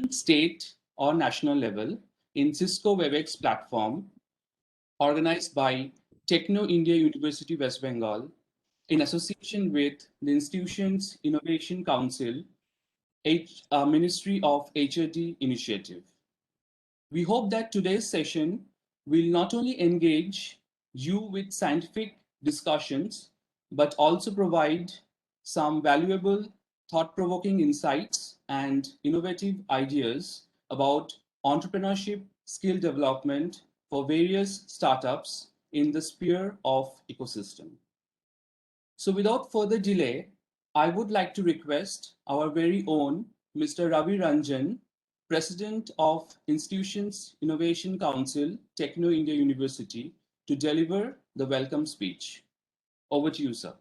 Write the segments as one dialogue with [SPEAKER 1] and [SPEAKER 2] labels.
[SPEAKER 1] state or national level in Cisco WebEx platform organized by Techno India University West Bengal in association with the institution's Innovation Council, Ministry of HRD initiative. We hope that today's session will not only engage you with scientific discussions, but also provide some valuable, thought-provoking insights and innovative ideas about entrepreneurship, skill development for various startups in the sphere of ecosystem. So without further delay, I would like to request our very own Mr. Ravi Ranjan, President of Institutions Innovation Council, Techno India University, to deliver the welcome speech. Over to you, sir.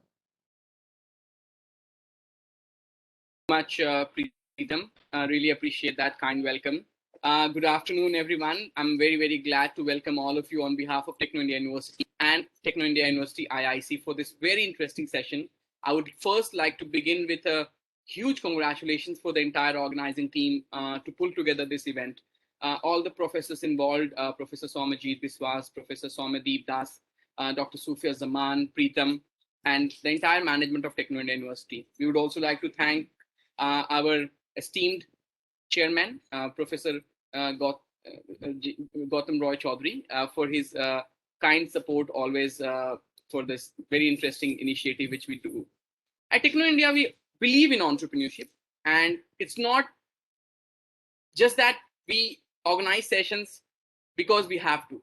[SPEAKER 2] Much, Preetam. Really appreciate that kind welcome. Good afternoon, everyone. I'm very, very glad to welcome all of you on behalf of Techno India University and Techno India University IIC for this very interesting session. I would first like to begin with a huge congratulations for the entire organizing team to pull together this event. All the professors involved, Professor Somajit Biswas, Professor Somadeep Das, Dr. Sufia Zaman, Preetam, and the entire management of Techno India University. We would also like to thank our esteemed chairman, Professor Gautam Roy Chaudhary, for his kind support always for this very interesting initiative which we do. At Techno India, we believe in entrepreneurship, and it's not just that we organize sessions because we have to.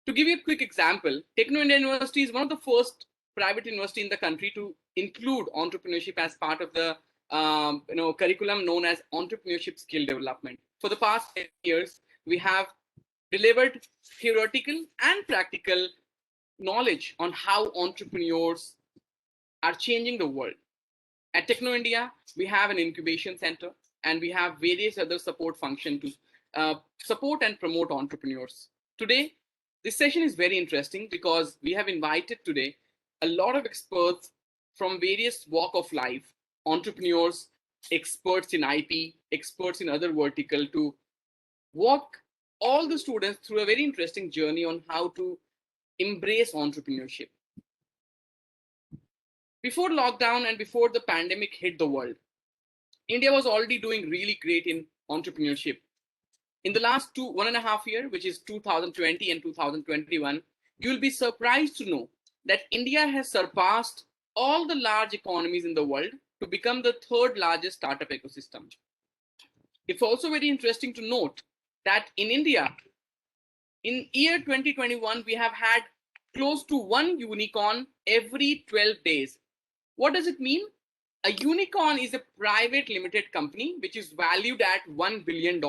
[SPEAKER 2] To give you a quick example, Techno India University is one of the first private university in the country to include entrepreneurship as part of the curriculum known as entrepreneurship skill development. For the past 10 years, we have delivered theoretical and practical knowledge on how entrepreneurs are changing the world. At Techno India, we have an incubation center and we have various other support functions to support and promote entrepreneurs. Today, this session is very interesting because we have invited today a lot of experts from various walk of life, entrepreneurs, experts in IP, experts in other vertical, to walk all the students through a very interesting journey on how to embrace entrepreneurship. Before lockdown and before the pandemic hit the world, India was already doing really great in entrepreneurship. In the last 1.5 years, which is 2020 and 2021, you will be surprised to know that India has surpassed all the large economies in the world to become the third largest startup ecosystem. It's also very interesting to note that in India, in year 2021, we have had close to one unicorn every 12 days. What does it mean? A unicorn is a private limited company which is valued at $1 billion.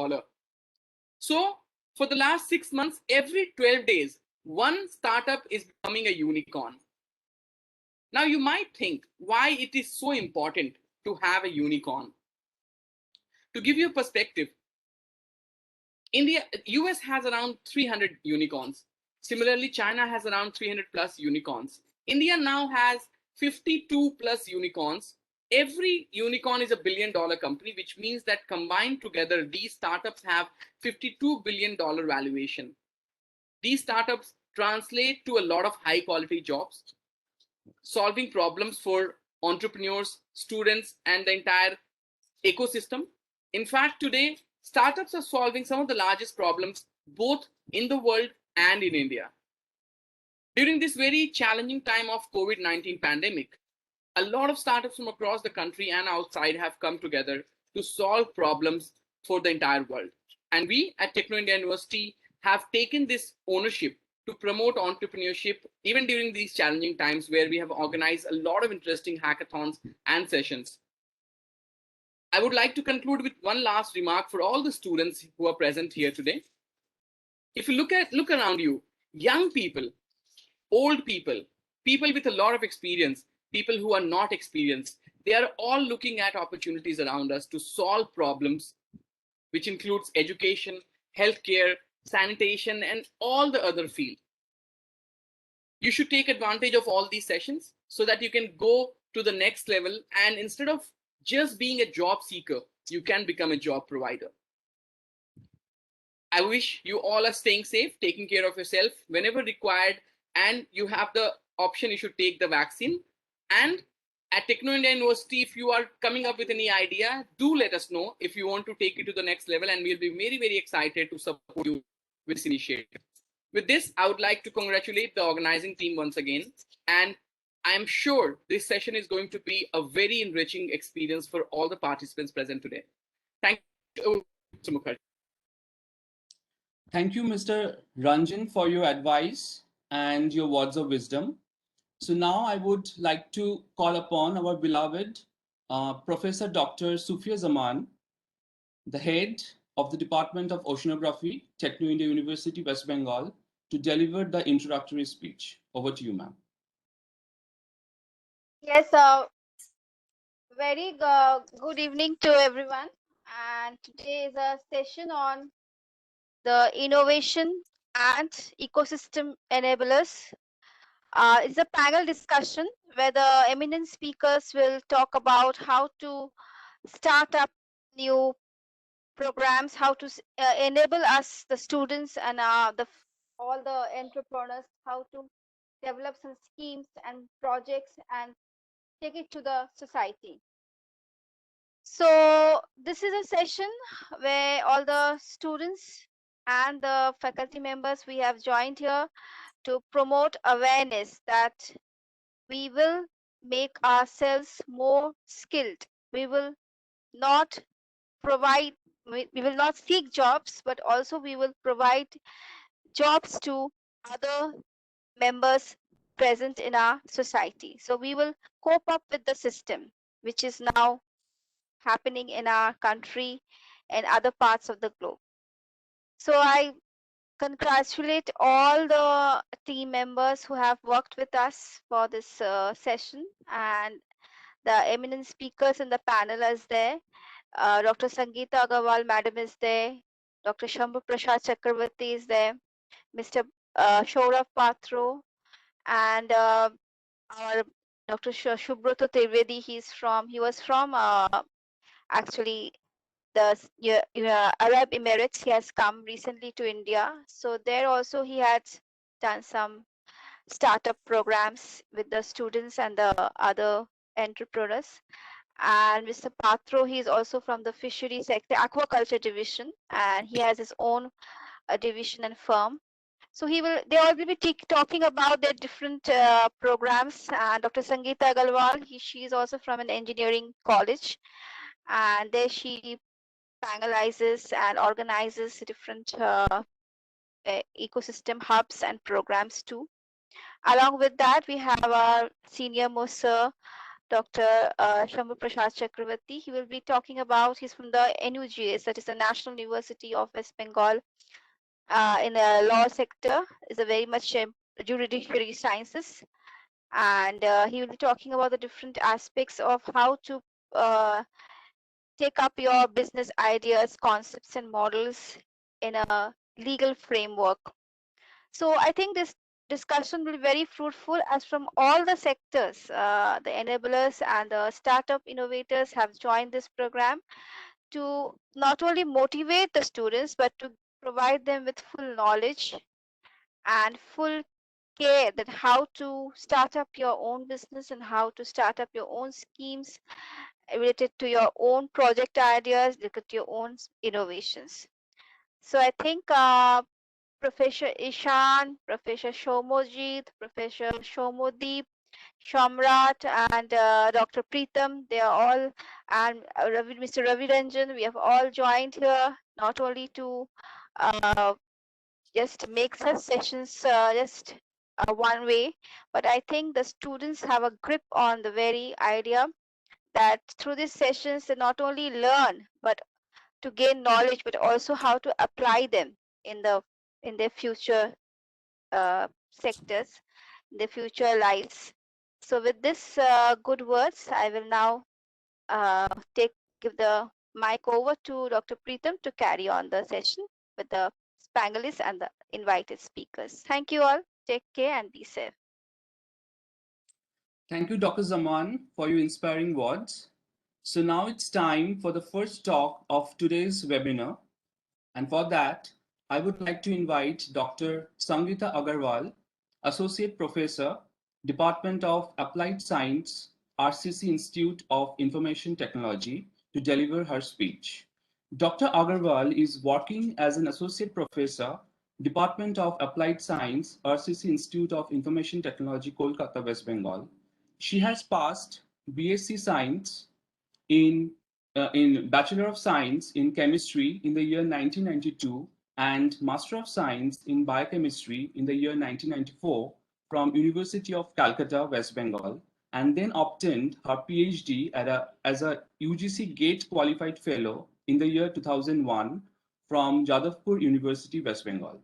[SPEAKER 2] So for the last 6 months, every 12 days, one startup is becoming a unicorn. Now you might think why it is so important to have a unicorn. To give you a perspective, US has around 300 unicorns. Similarly, China has around 300 plus unicorns. India now has 52 plus unicorns. Every unicorn is $1 billion company, which means that combined together, these startups have $52 billion valuation. These startups translate to a lot of high quality jobs, solving problems for entrepreneurs, students, and the entire ecosystem. In fact, today, startups are solving some of the largest problems both in the world and in India. During this very challenging time of COVID-19 pandemic, a lot of startups from across the country and outside have come together to solve problems for the entire world. And we at Techno India University have taken this ownership to promote entrepreneurship even during these challenging times, where we have organized a lot of interesting hackathons and sessions. I would like to conclude with one last remark for all the students who are present here today. If you look around you, young people, old people, people with a lot of experience, people who are not experienced, they are all looking at opportunities around us to solve problems, which includes education, healthcare, sanitation, and all the other fields. You should take advantage of all these sessions so that you can go to the next level, and instead of just being a job seeker, you can become a job provider. I wish you all are staying safe, taking care of yourself whenever required, and you have the option, you should take the vaccine. And at Techno India University, if you are coming up with any idea, do let us know if you want to take it to the next level, and we'll be very, very excited to support you with this initiative. With this, I would like to congratulate the organizing team once again, and I'm sure this session is going to be a very enriching experience for all the participants present today. Thank you, Mr. Mukherjee.
[SPEAKER 1] Thank you, Mr. Ranjan, for your advice and your words of wisdom. So now I would like to call upon our beloved Professor Dr. Sufia Zaman, the head of the Department of Oceanography, Techno India University, West Bengal, to deliver the introductory speech. Over to you, ma'am.
[SPEAKER 3] Yes, very good evening to everyone. And today is a session on the innovation and ecosystem enablers. It's a panel discussion where the eminent speakers will talk about how to start up new programs, how to enable us, the students, and all the entrepreneurs, how to develop some schemes and projects and take it to the society. So this is a session where all the students and the faculty members we have joined here to promote awareness that we will make ourselves more skilled. We will not provide, we will not seek jobs, but also we will provide jobs to other members present in our society. So we will cope up with the system, which is now happening in our country and other parts of the globe. So I congratulate all the team members who have worked with us for this session, and the eminent speakers in the panel is there. Dr. Sangeeta Agarwal madam is there. Dr. Shambhu Prasad Chakravarti is there. Mr. Shourav Patro, and our Dr. Shubhrata Trivedi. He was from actually the Arab Emirates. He has come recently to India. So there also he had done some startup programs with the students and the other entrepreneurs. And Mr. Patro, he is also from the fishery sector, aquaculture division, and he has his own division and firm. So they all will be talking about their different programs. And Dr. Sangeeta Agarwal, she is also from an engineering college, and there she panelizes and organizes different ecosystem hubs and programs too. Along with that, we have our senior most sir, Dr. Shambhu Prasad Chakravarti. He will be talking about, he's from the NUGS, that is the National University of West Bengal, in the law sector, is a very much judiciary sciences. And he will be talking about the different aspects of how to take up your business ideas, concepts, and models in a legal framework. So I think this discussion will be very fruitful, as from all the sectors, the enablers and the startup innovators have joined this program to not only motivate the students, but to provide them with full knowledge and full care that how to start up your own business and how to start up your own schemes related to your own project ideas, related to your own innovations. So I think Professor Ishan, Professor Shomojit, Professor Shomodeep, Shamrat, and Dr. Preetham, they are all, and Mr. Ravi Ranjan, we have all joined here not only to just make such sessions just one way, but I think the students have a grip on the very idea that through these sessions they not only learn but to gain knowledge, but also how to apply them in their future sectors, in their future lives. So with this good words, I will now give the mic over to Dr. Preetham to carry on the session with the panelists and the invited speakers. Thank you all. Take care and be safe.
[SPEAKER 1] Thank you, Dr. Zaman, for your inspiring words. So now it's time for the first talk of today's webinar. And for that, I would like to invite Dr. Sangeeta Agarwal, Associate Professor, Department of Applied Science, RCC Institute of Information Technology, to deliver her speech. Dr. Agarwal is working as an Associate Professor, Department of Applied Science, RCC Institute of Information Technology, Kolkata, West Bengal. She has passed BSc Science in Bachelor of Science in Chemistry in the year 1992 and Master of Science in Biochemistry in the year 1994 from University of Calcutta, West Bengal, and then obtained her PhD as a UGC GATE Qualified Fellow in the year 2001 from Jadavpur University, West Bengal.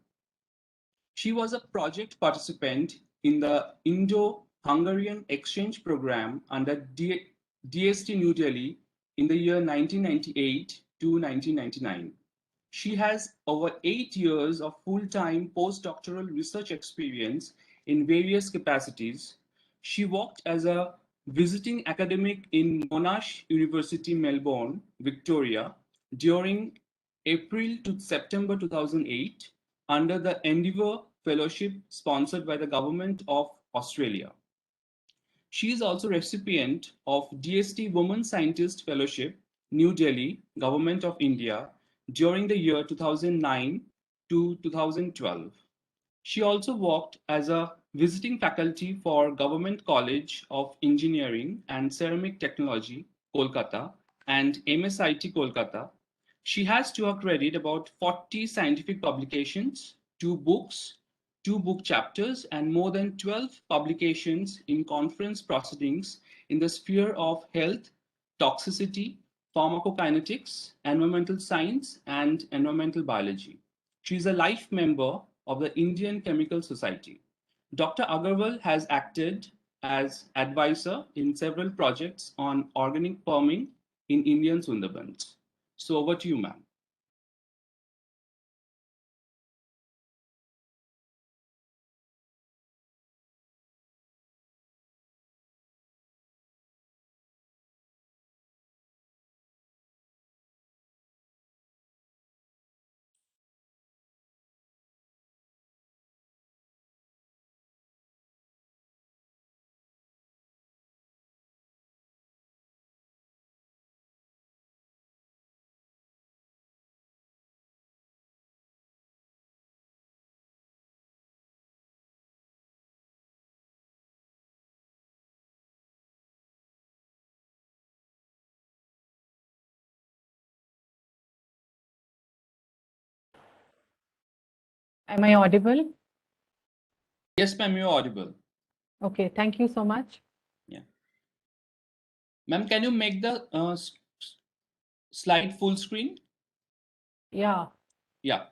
[SPEAKER 1] She was a project participant in the Indo-Hungarian Exchange Program under DST New Delhi in the year 1998 to 1999. She has over 8 years of full-time postdoctoral research experience in various capacities. She worked as a visiting academic in Monash University, Melbourne, Victoria, during April to September 2008 under the Endeavour Fellowship sponsored by the Government of Australia. She is also recipient of DST Women Scientist Fellowship, New Delhi, Government of India, during the year 2009 to 2012. She also worked as a visiting faculty for Government College of Engineering and Ceramic Technology, Kolkata, and MSIT Kolkata. She has to her credit about 40 scientific publications, 2 books, 2 book chapters, and more than 12 publications in conference proceedings in the sphere of health, toxicity, pharmacokinetics, environmental science, and environmental biology. She is a life member of the Indian Chemical Society. Dr. Agarwal has acted as advisor in several projects on organic farming in Indian Sundarbans. So over to you, ma'am.
[SPEAKER 4] Am I audible?
[SPEAKER 1] Yes, ma'am, you're audible.
[SPEAKER 4] Okay, thank you so much.
[SPEAKER 1] Yeah. Ma'am, can you make the slide full screen?
[SPEAKER 4] Yeah.
[SPEAKER 1] Yeah.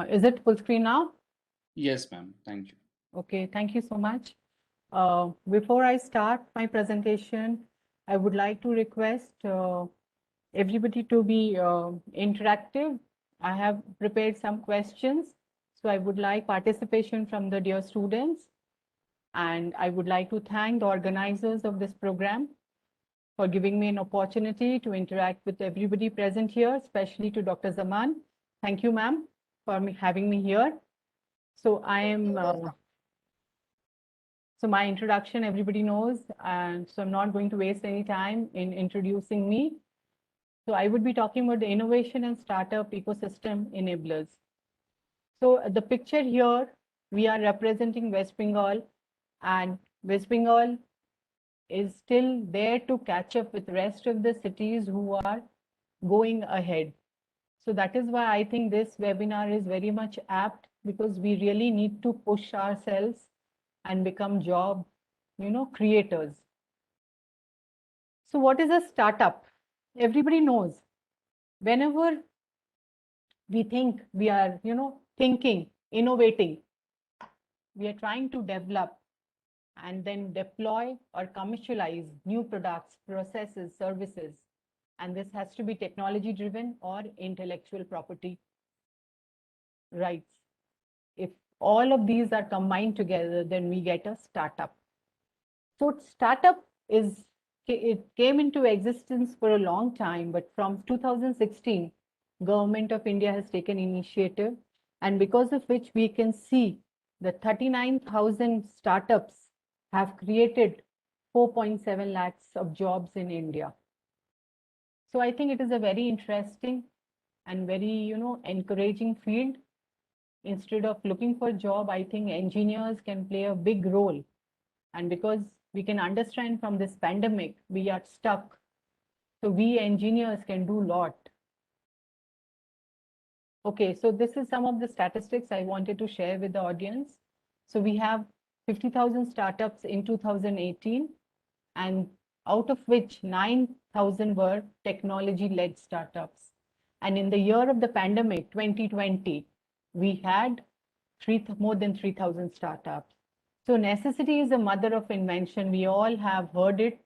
[SPEAKER 4] Is it full screen now?
[SPEAKER 1] Yes, ma'am. Thank you.
[SPEAKER 4] Okay, thank you so much. Before I start my presentation, I would like to request everybody to be interactive. I have prepared some questions, so I would like participation from the dear students. And I would like to thank the organizers of this program for giving me an opportunity to interact with everybody present here, especially to Dr. Zaman. Thank you, ma'am, for having me here. So I am, so my introduction, everybody knows, and so I'm not going to waste any time in introducing me. So I would be talking about the innovation and startup ecosystem enablers. So the picture here, we are representing West Bengal, and West Bengal is still there to catch up with the rest of the cities who are going ahead. So that is why I think this webinar is very much apt, because we really need to push ourselves and become job, creators. So what is a startup? Everybody knows. Whenever we think we are, thinking, innovating, we are trying to develop and then deploy or commercialize new products, processes, services. And this has to be technology driven or intellectual property rights. If all of these are combined together, then we get a startup. So startup is it came into existence for a long time, but from 2016, Government of India has taken initiative, and because of which we can see that 39,000 startups have created 4.7 lakhs of jobs in India. So I think it is a very interesting and very, encouraging field. Instead of looking for a job, I think engineers can play a big role. And because we can understand from this pandemic, we are stuck. So we engineers can do a lot. Okay, so this is some of the statistics I wanted to share with the audience. So we have 50,000 startups in 2018, and out of which 9,000 were technology-led startups. And in the year of the pandemic, 2020, we had more than 3,000 startups. So necessity is the mother of invention. We all have heard it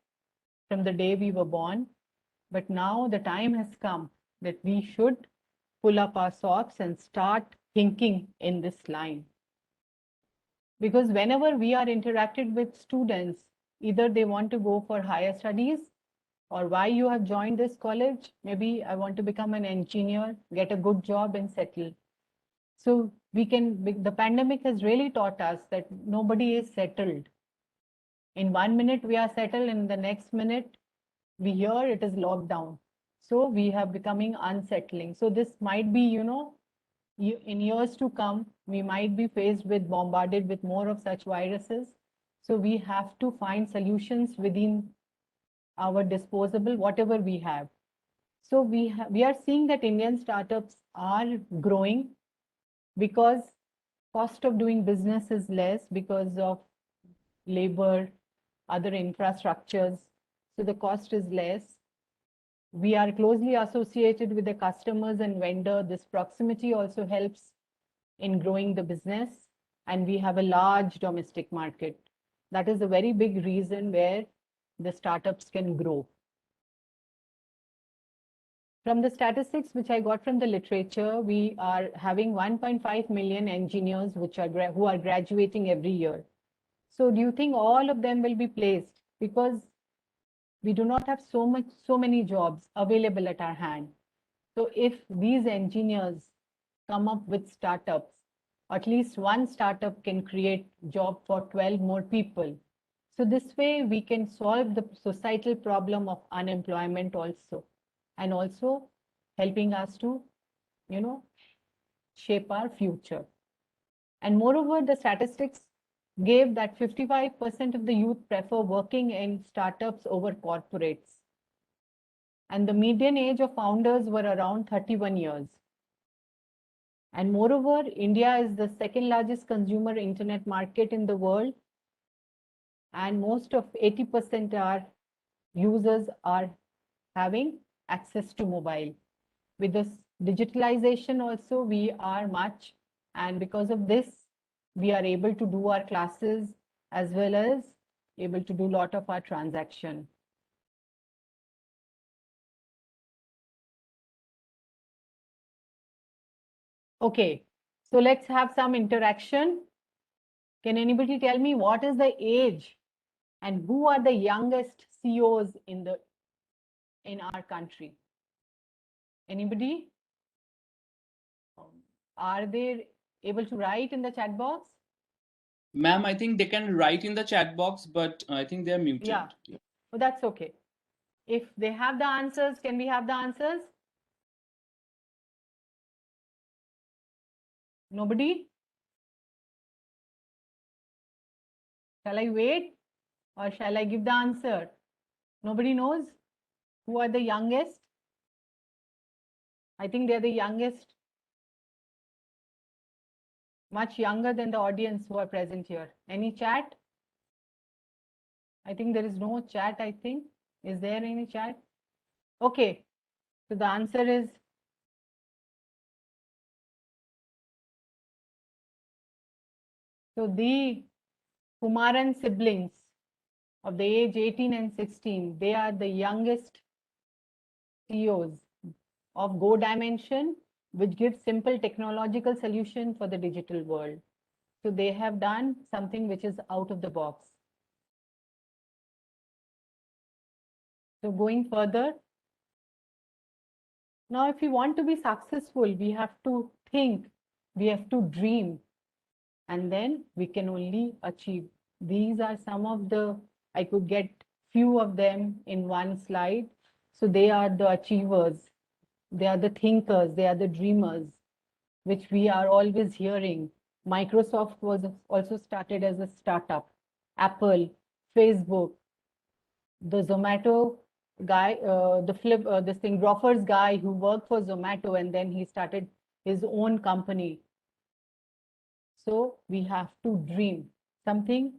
[SPEAKER 4] from the day we were born. But now the time has come that we should pull up our socks and start thinking in this line. Because whenever we are interacted with students, either they want to go for higher studies or why you have joined this college, maybe I want to become an engineer, get a good job and settle. So the pandemic has really taught us that nobody is settled. In 1 minute we are settled, in the next minute we hear it is lockdown. So we have becoming unsettling. So this might be, in years to come, we might be bombarded with more of such viruses. So we have to find solutions within our disposable, whatever we have. So we are seeing that Indian startups are growing because cost of doing business is less because of labor, other infrastructures. So the cost is less. We are closely associated with the customers and vendor. This proximity also helps in growing the business, and we have a large domestic market. That is a very big reason where the startups can grow. From the statistics which I got from the literature, we are having 1.5 million engineers who are graduating every year. So do you think all of them will be placed? Because we do not have so many jobs available at our hand. So if these engineers come up with startups, at least one startup can create job for 12 more people. So this way we can solve the societal problem of unemployment also, and also helping us to, shape our future. And moreover, the statistics gave that 55% of the youth prefer working in startups over corporates. And the median age of founders were around 31 years. And moreover, India is the second largest consumer internet market in the world. And most of 80% our users are having access to mobile. With this digitalization also, we are much, and because of this, we are able to do our classes as well as able to do a lot of our transaction. Okay, so let's have some interaction. Can anybody tell me what is the age and who are the youngest CEOs in our country? Anybody? Are they able to write in the chat box?
[SPEAKER 1] Ma'am, I think they can write in the chat box, but I think they're muted.
[SPEAKER 4] Yeah. Oh, that's okay. If they have the answers, can we have the answers? Nobody? Shall I wait or shall I give the answer? Nobody knows who are the youngest? I think they're the youngest, much younger than the audience who are present here. Any chat? I think there is no chat, I think. Is there any chat? Okay, so the answer is so the Kumaran siblings of the age 18 and 16, they are the youngest CEOs of Go Dimension, which gives simple technological solution for the digital world. So they have done something which is out of the box. So going further, now if we want to be successful, we have to think, we have to dream, and then we can only achieve. These are some of the, I could get few of them in one slide. So they are the achievers, they are the thinkers, they are the dreamers, which we are always hearing. Microsoft was also started as a startup. Apple, Facebook, the Zomato guy, this thing, Groffer's guy who worked for Zomato and then he started his own company. So we have to dream something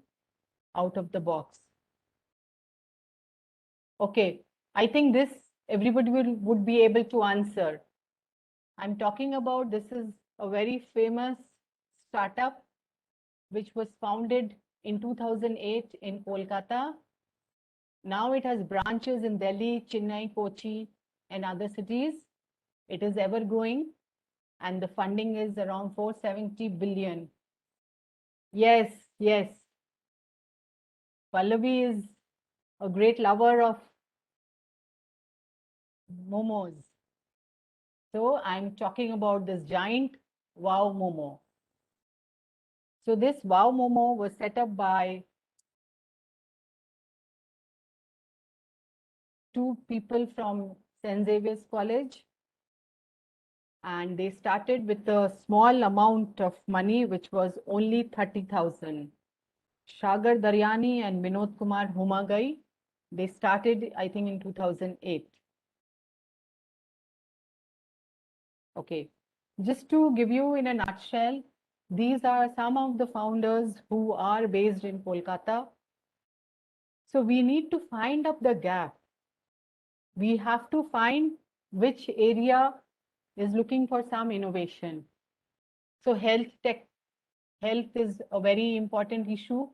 [SPEAKER 4] out of the box. Okay, I think this everybody would be able to answer. I'm talking about, this is a very famous startup which was founded in 2008 in Kolkata. Now it has branches in Delhi, Chennai, Kochi, and other cities. It is ever growing, and the funding is around 470 billion. Yes, yes. Pallavi is a great lover of momos. So I'm talking about this giant Wow Momo. So this Wow Momo was set up by two people from St. Xavier's College. And they started with a small amount of money, which was only 30,000. Sagar Daryani and Vinod Kumar Humagai, they started, I think, in 2008. Okay, just to give you in a nutshell, these are some of the founders who are based in Kolkata. So we need to find up the gap. We have to find which area is looking for some innovation. So health is a very important issue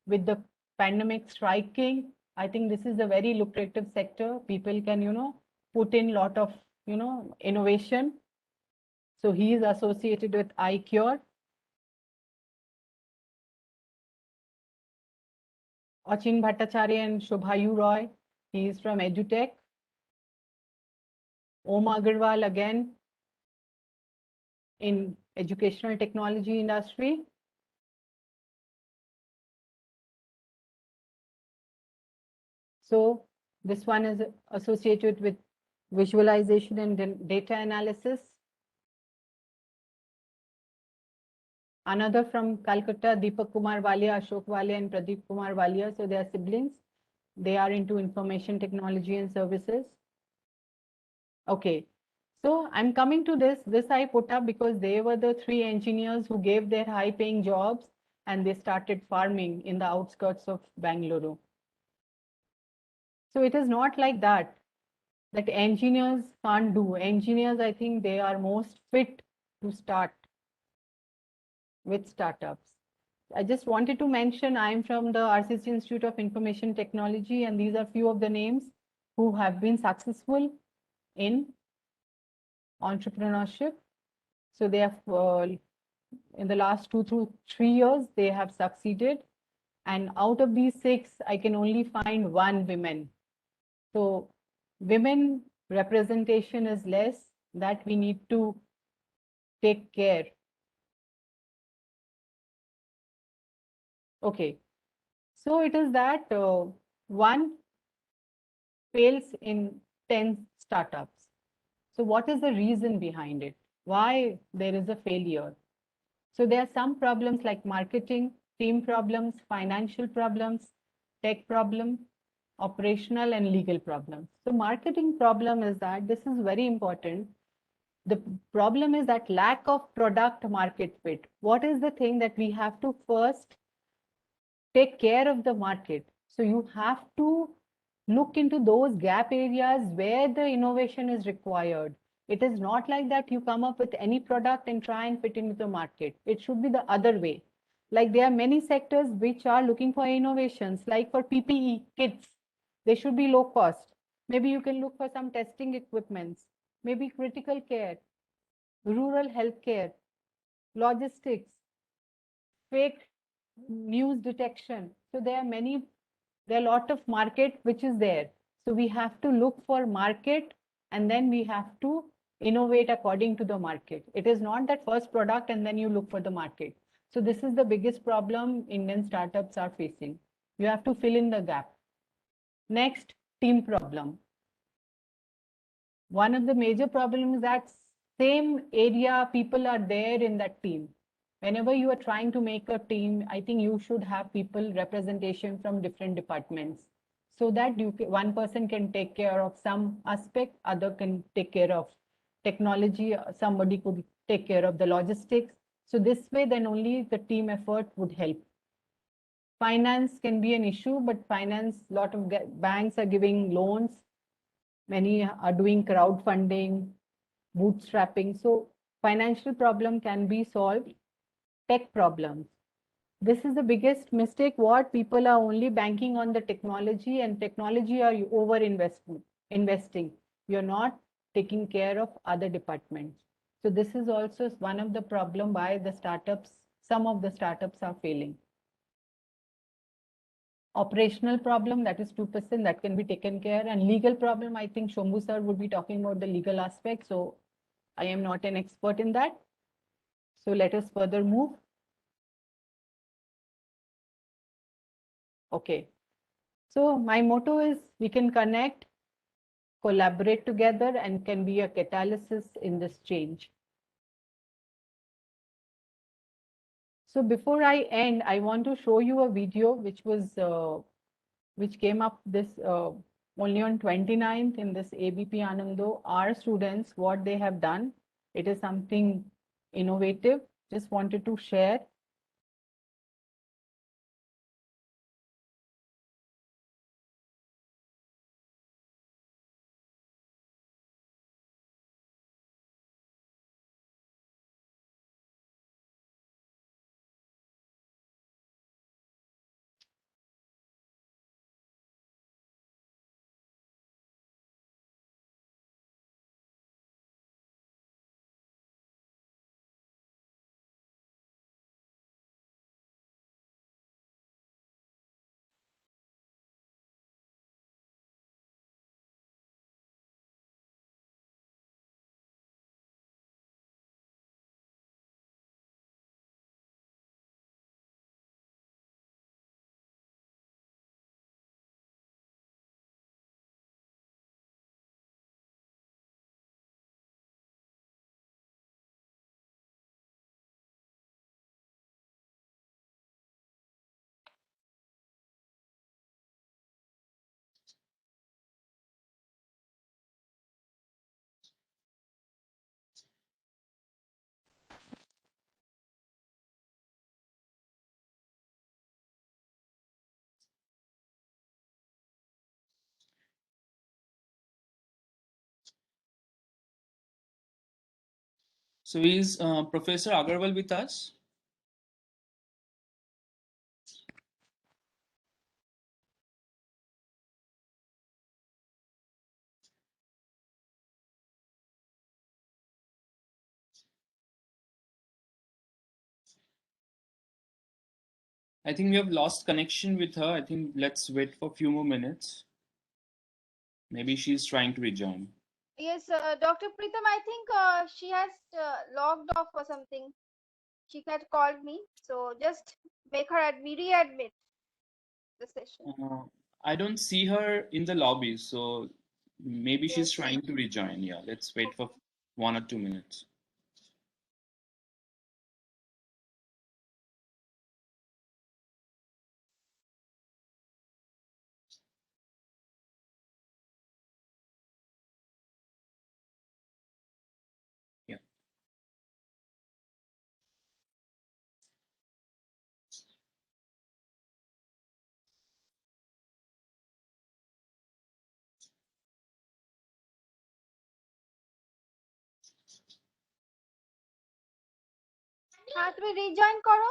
[SPEAKER 4] with the pandemic striking. I think this is a very lucrative sector. People can, put in lot of, innovation. So he is associated with iCure. Achin Bhattacharya and Shubhayu Roy, he is from EduTech. Om Agarwal again in educational technology industry. So this one is associated with visualization and data analysis. Another from Calcutta, Deepak Kumar Walia, Ashok Walia, and Pradeep Kumar Walia. So they are siblings. They are into information technology and services. Okay. So I'm coming to this. This I put up because they were the three engineers who gave their high-paying jobs and they started farming in the outskirts of Bangalore. So it is not like that engineers can't do. Engineers, I think they are most fit to start with startups. I just wanted to mention I'm from the RCC Institute of Information Technology, and these are few of the names who have been successful in entrepreneurship. So they have, in the last 2 to 3 years, they have succeeded. And out of these 6, I can only find 1 woman. So women representation is less, that we need to take care. Okay, so it is that 1 fails in 10 startups. So what is the reason behind it? Why there is a failure? So there are some problems like marketing, team problems, financial problems, tech problem, operational and legal problems. So marketing problem is that this is very important. The problem is that lack of product market fit. What is the thing that we have to first take care of the market? So you have to look into those gap areas where the innovation is required. It is not like that you come up with any product and try and fit into the market. It should be the other way. Like there are many sectors which are looking for innovations, like for PPE kits, they should be low cost. Maybe you can look for some testing equipments, maybe critical care, rural healthcare, logistics, fake news detection. So there are a lot of market which is there. So we have to look for market, and then we have to innovate according to the market. It is not that first product and then you look for the market. So this is the biggest problem Indian startups are facing. You have to fill in the gap. Next, team problem. One of the major problems is that same area people are there in that team. Whenever you are trying to make a team, I think you should have people representation from different departments, so that one person can take care of some aspect, other can take care of technology, somebody could take care of the logistics. So this way, then only the team effort would help. Finance can be an issue, but finance, lot of banks are giving loans. Many are doing crowdfunding, bootstrapping. So financial problem can be solved. Tech problems. This is the biggest mistake. What people are only banking on the technology, and technology are over investing. You're not taking care of other departments. So this is also one of the problem why the startups, some of the startups are failing. Operational problem, that is 2%, that can be taken care. And legal problem, I think Shambhu sir would be talking about the legal aspect. So I am not an expert in that. So let us further move. Okay. So my motto is we can connect, collaborate together, and can be a catalyst in this change. So before I end, I want to show you a video which was which came up this only on 29th in this ABP Anando. Our students, what they have done, it is something innovative. Just wanted to share.
[SPEAKER 1] So is Professor Agarwal with us? I think we have lost connection with her. I think let's wait for a few more minutes. Maybe she's trying to rejoin.
[SPEAKER 3] Yes, Dr. Pritam, I think she has logged off or something. She had called me, so just make her readmit the session.
[SPEAKER 1] I don't see her in the lobby, so maybe she's
[SPEAKER 3] Yes.
[SPEAKER 1] trying to rejoin. Yeah, let's wait for 1 or 2 minutes. Yeah.
[SPEAKER 3] হ্যাঁ তুমি rejoin করো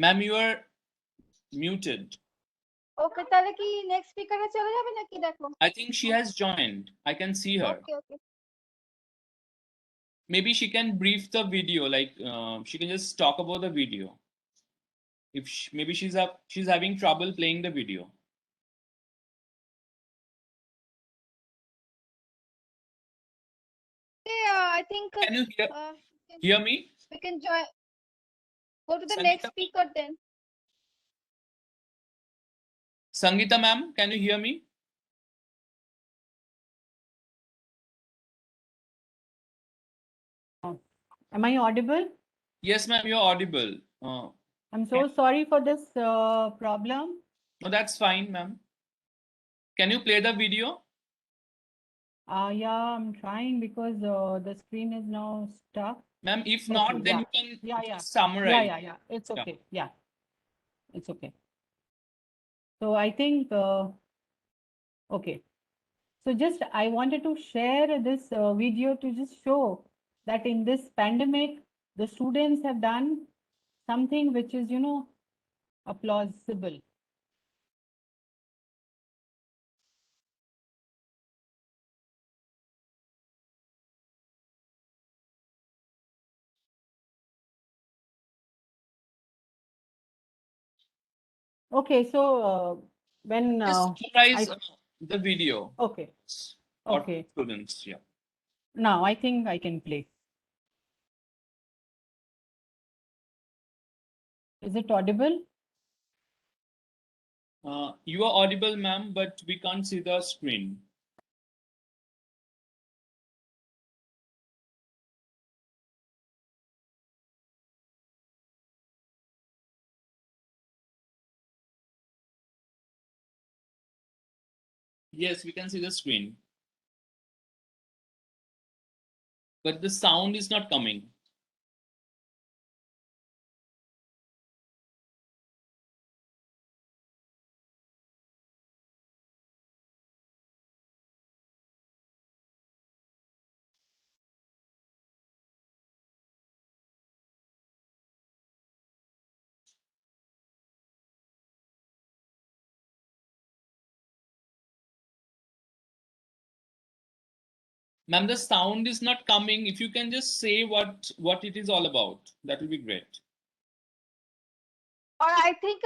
[SPEAKER 1] Ma'am, you are muted.
[SPEAKER 3] ওকে তাহলে কি next স্পিকারে চলে যাবে নাকি দেখো
[SPEAKER 1] I think she has joined. I can see her.
[SPEAKER 3] Okay okay
[SPEAKER 1] Maybe she can brief the video, like she can just talk about the video. If maybe she's having trouble playing the video.
[SPEAKER 3] Yeah, I think.
[SPEAKER 1] Can you hear me?
[SPEAKER 3] We can join. Go to the
[SPEAKER 1] Sangeeta
[SPEAKER 3] next speaker then.
[SPEAKER 1] Sangeeta ma'am, can you hear me?
[SPEAKER 4] Am I audible?
[SPEAKER 1] Yes, ma'am, you're audible.
[SPEAKER 4] I'm so sorry for this problem.
[SPEAKER 1] No, that's fine, ma'am. Can you play the video?
[SPEAKER 4] Yeah, I'm trying because the screen is now stuck.
[SPEAKER 1] Ma'am, if
[SPEAKER 4] Okay,
[SPEAKER 1] not, then
[SPEAKER 4] yeah.
[SPEAKER 1] you can
[SPEAKER 4] Yeah.
[SPEAKER 1] summarize.
[SPEAKER 4] Yeah. It's okay. Yeah. It's okay. So I think, okay. So just I wanted to share this video to just show that in this pandemic, the students have done something which is, applausible. Okay, so when
[SPEAKER 1] Just summarize the video.
[SPEAKER 4] Okay.
[SPEAKER 1] For
[SPEAKER 4] Okay.
[SPEAKER 1] students, yeah.
[SPEAKER 4] Now I think I can play. Is it audible?
[SPEAKER 1] You are audible, ma'am, but we can't see the screen. Yes, we can see the screen. But the sound is not coming. Ma'am, the sound is not coming. If you can just say what it is all about, that will be great.
[SPEAKER 3] Or I think,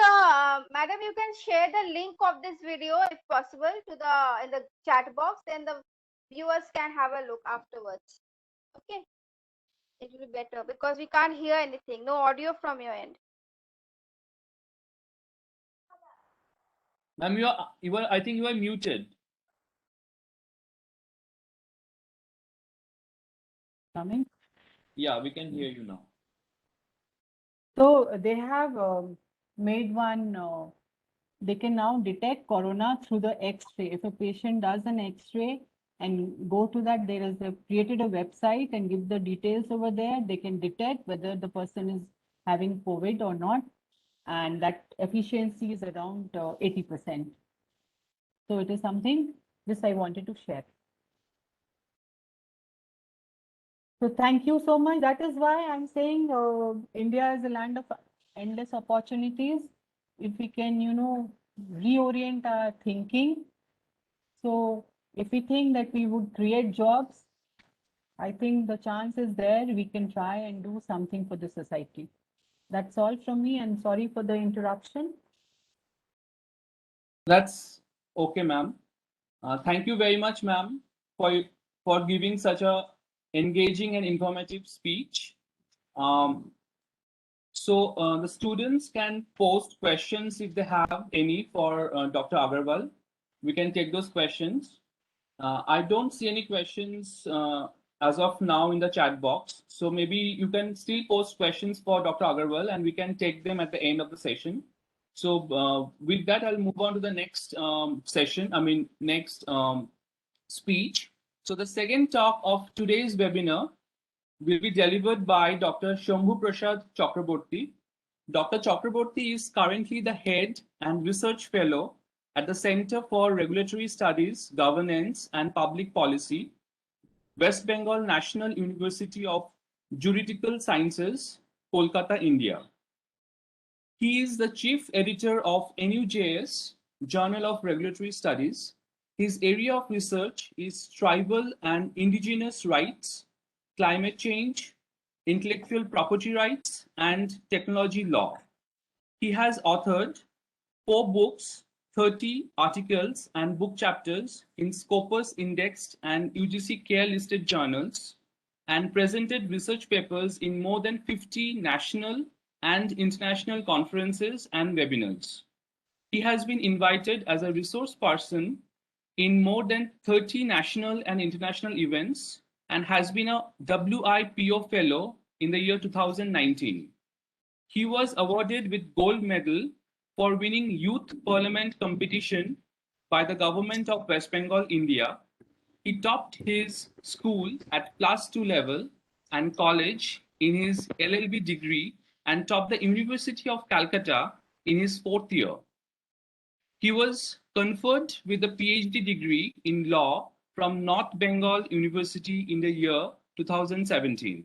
[SPEAKER 3] madam, you can share the link of this video if possible to the in the chat box, then the viewers can have a look afterwards. Okay, it will be better because we can't hear anything. No audio from your end.
[SPEAKER 1] Ma'am, I think you are muted.
[SPEAKER 4] Coming.
[SPEAKER 1] Yeah, we can hear you now.
[SPEAKER 4] So they have made one, they can now detect corona through the X-ray. If a patient does an X-ray and go to that, created a website and give the details over there, they can detect whether the person is having COVID or not. And that efficiency is around 80%. So it is something this I wanted to share. So thank you so much. That is why I'm saying India is a land of endless opportunities. If we can, reorient our thinking. So if we think that we would create jobs, I think the chance is there. We can try and do something for the society. That's all from me, and sorry for the interruption.
[SPEAKER 1] That's okay, ma'am. Thank you very much, ma'am, for giving such a engaging and informative speech. So the students can post questions if they have any for Dr. Agarwal. We can take those questions. I don't see any questions as of now in the chat box. So maybe you can still post questions for Dr. Agarwal and we can take them at the end of the session. So with that, I'll move on to the next next speech. So the second talk of today's webinar will be delivered by Dr. Shambhu Prasad Chakraborty. Dr. Chakraborty is currently the head and research fellow at the Center for Regulatory Studies, Governance and Public Policy, West Bengal National University of Juridical Sciences, Kolkata, India. He is the chief editor of NUJS, Journal of Regulatory Studies. His area of research is tribal and indigenous rights, climate change, intellectual property rights, and technology law. He has authored 4 books, 30 articles and book chapters in Scopus indexed and UGC care listed journals, and presented research papers in more than 50 national and international conferences and webinars. He has been invited as a resource person in more than 30 national and international events and has been a WIPO Fellow in the year 2019. He was awarded with gold medal for winning Youth Parliament competition by the government of West Bengal, India. He topped his school at +2 level and college in his LLB degree and topped the University of Calcutta in his 4th year. He was conferred with a PhD degree in law from North Bengal University in the year 2017.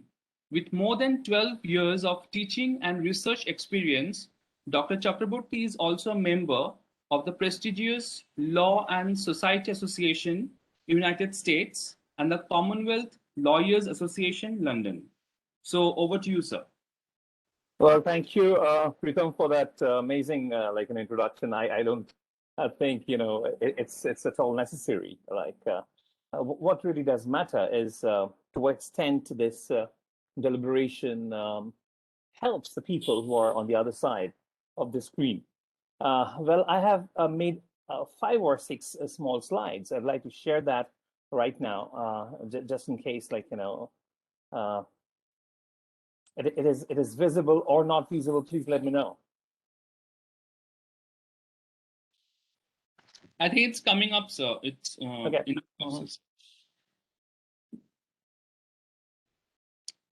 [SPEAKER 1] With more than 12 years of teaching and research experience, Dr. Chakraborty is also a member of the prestigious Law and Society Association, United States, and the Commonwealth Lawyers Association, London. So over to you, sir.
[SPEAKER 5] Well, thank you, Pritam, for that amazing like an introduction. I don't think it's at all necessary. Like what really does matter is to what extent this deliberation helps the people who are on the other side of the screen. Well, I have made 5 or 6 small slides. I'd like to share that right now, just in case, like it is visible or not visible. Please let me know.
[SPEAKER 1] I think it's coming up, sir. It's
[SPEAKER 5] Okay.
[SPEAKER 1] in the process.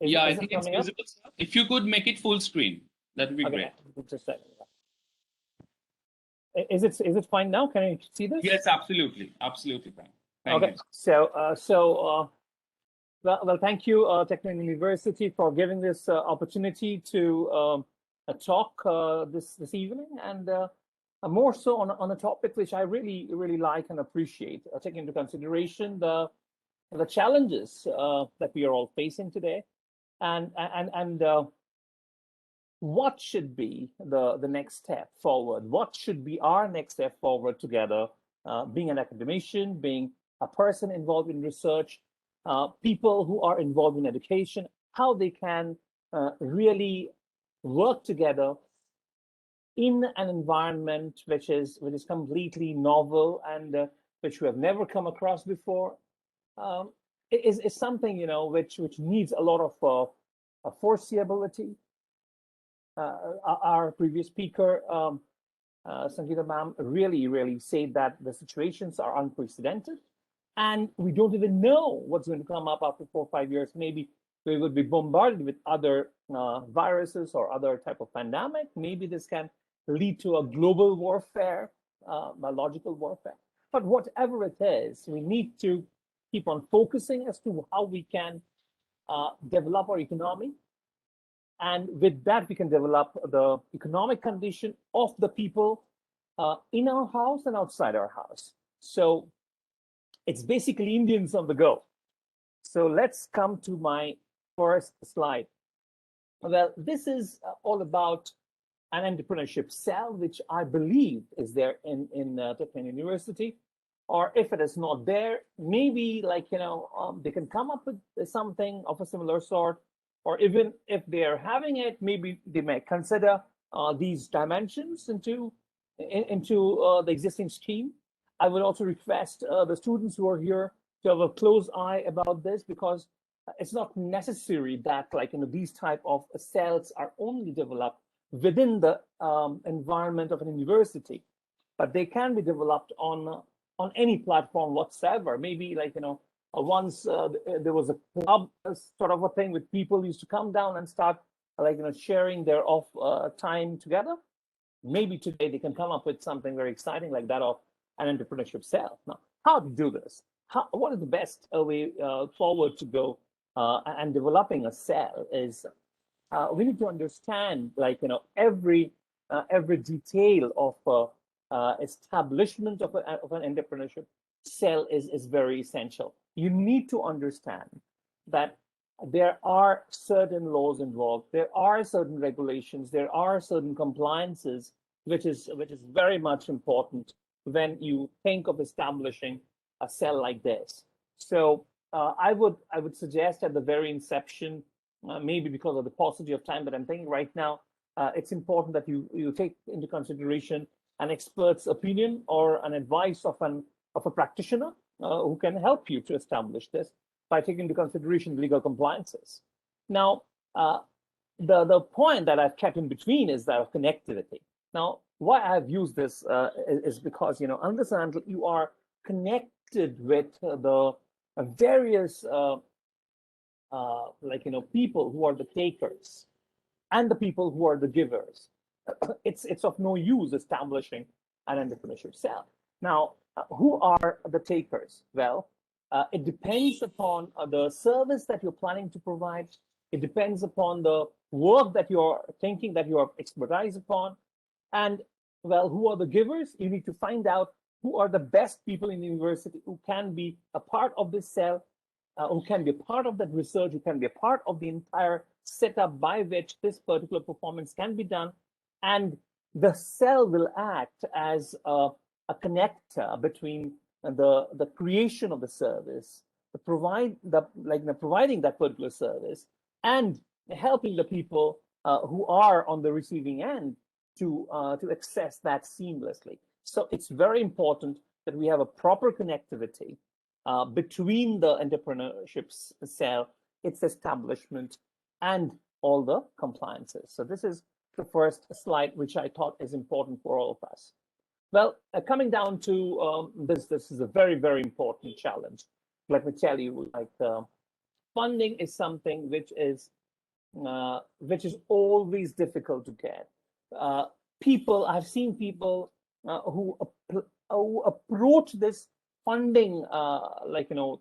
[SPEAKER 5] Is
[SPEAKER 1] I
[SPEAKER 5] it
[SPEAKER 1] think it's
[SPEAKER 5] coming up?
[SPEAKER 1] visible, sir. If you could make it full screen, that would be great.
[SPEAKER 5] Just a second. Is it fine now? Can you see this?
[SPEAKER 1] Yes, absolutely. Absolutely fine. Thank you.
[SPEAKER 5] Well, thank you, Techno University, for giving this opportunity to talk this evening, and more so on a topic which I really like and appreciate, taking into consideration the challenges that we are all facing today, and what should be the next step forward? What should be our next step forward together? Being an academician, being a person involved in research, people who are involved in education, how they can really work together in an environment which is completely novel and which we have never come across before. Is something which needs a lot of foreseeability. Our previous speaker, Sangeeta ma'am, really said that the situations are unprecedented, and we don't even know what's going to come up after 4 or 5 years. Maybe we will be bombarded with other viruses or other type of pandemic. Maybe this can lead to a global warfare, biological warfare. But whatever it is, we need to keep on focusing as to how we can develop our economy. And with that, we can develop the economic condition of the people in our house and outside our house. So it's basically Indians on the go. So let's come to my first slide. Well, this is all about an entrepreneurship cell, which I believe is there in Techno University. Or if it is not there, maybe they can come up with something of a similar sort. Or even if they are having it, maybe they may consider these dimensions into the existing scheme. I would also request the students who are here to have a close eye about this, because it's not necessary that these type of cells are only developed within the environment of an university, but they can be developed on any platform whatsoever. Maybe once there was a club sort of a thing with people used to come down and start sharing their off time together. Maybe today they can come up with something very exciting like that of an entrepreneurship cell. Now, how to do this? What is the best way forward to go and developing a cell is we need to understand every detail of establishment of an entrepreneurship cell is very essential. You need to understand that there are certain laws involved, there are certain regulations, there are certain compliances, which is very much important when you think of establishing a cell like this. So I would suggest at the very inception, maybe because of the paucity of time that I'm thinking right now, it's important that you take into consideration an expert's opinion or an advice of a practitioner who can help you to establish this by taking into consideration legal compliances. Now, the point that I've kept in between is that of connectivity. Now, why I've used this is because, unless and until you are connected with the various people who are the takers and the people who are the givers, it's of no use establishing an entrepreneurship cell. Now, who are the takers? Well, it depends upon the service that you're planning to provide. It depends upon the work that you're thinking that you are expertise upon. And well, who are the givers? You need to find out who are the best people in the university who can be a part of this cell, who can be a part of that research, who can be a part of the entire setup by which this particular performance can be done. And the cell will act as a connector between the creation of the service, providing that particular service, and helping the people who are on the receiving end to access that seamlessly. So it's very important that we have a proper connectivity between the entrepreneurship cell, its establishment, and all the compliances. So this is the first slide, which I thought is important for all of us. Well, coming down to this is a very, very important challenge. Let me tell you, funding is something which is always difficult to get. I've seen people who approach this funding,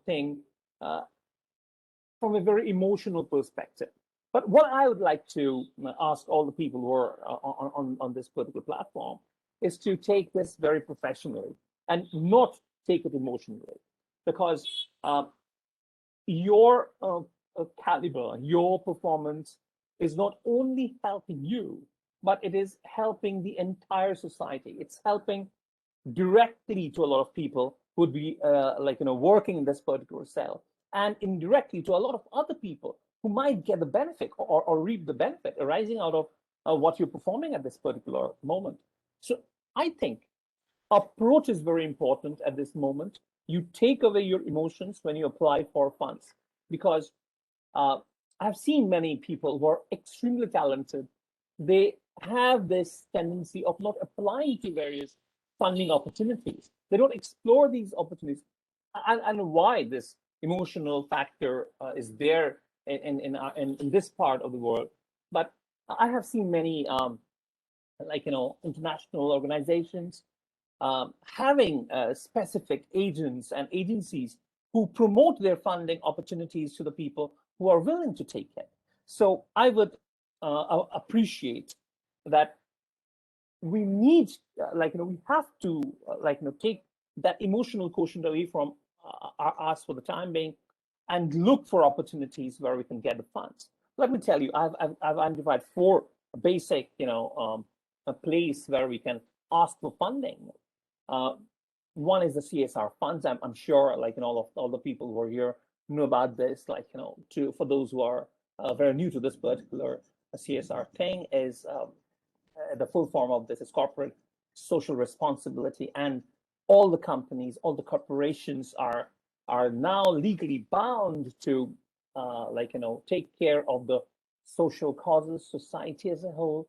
[SPEAKER 5] thing from a very emotional perspective. But what I would like to ask all the people who are on this particular platform is to take this very professionally and not take it emotionally, because your caliber, your performance is not only helping you, but it is helping the entire society. It's helping directly to a lot of people who would be working in this particular cell, and indirectly to a lot of other people who might get the benefit or reap the benefit arising out of what you're performing at this particular moment. So I think approach is very important at this moment. You take away your emotions when you apply for funds, because I've seen many people who are extremely talented. They have this tendency of not applying to various funding opportunities. They don't explore these opportunities. And why this emotional factor is there in this part of the world. But I have seen many international organizations having specific agents and agencies who promote their funding opportunities to the people who are willing to take it. So I would appreciate that we need, we have to, take that emotional quotient away from us for the time being and look for opportunities where we can get the funds. Let me tell you, I've identified 4 basic, a place where we can ask for funding. One is the Csr Funds. I'm sure, all the people who are here know about this. For those who are very new to this particular CSR thing, is the full form of this is corporate social responsibility, and all the companies, all the corporations are now legally bound to take care of the social causes, society as a whole.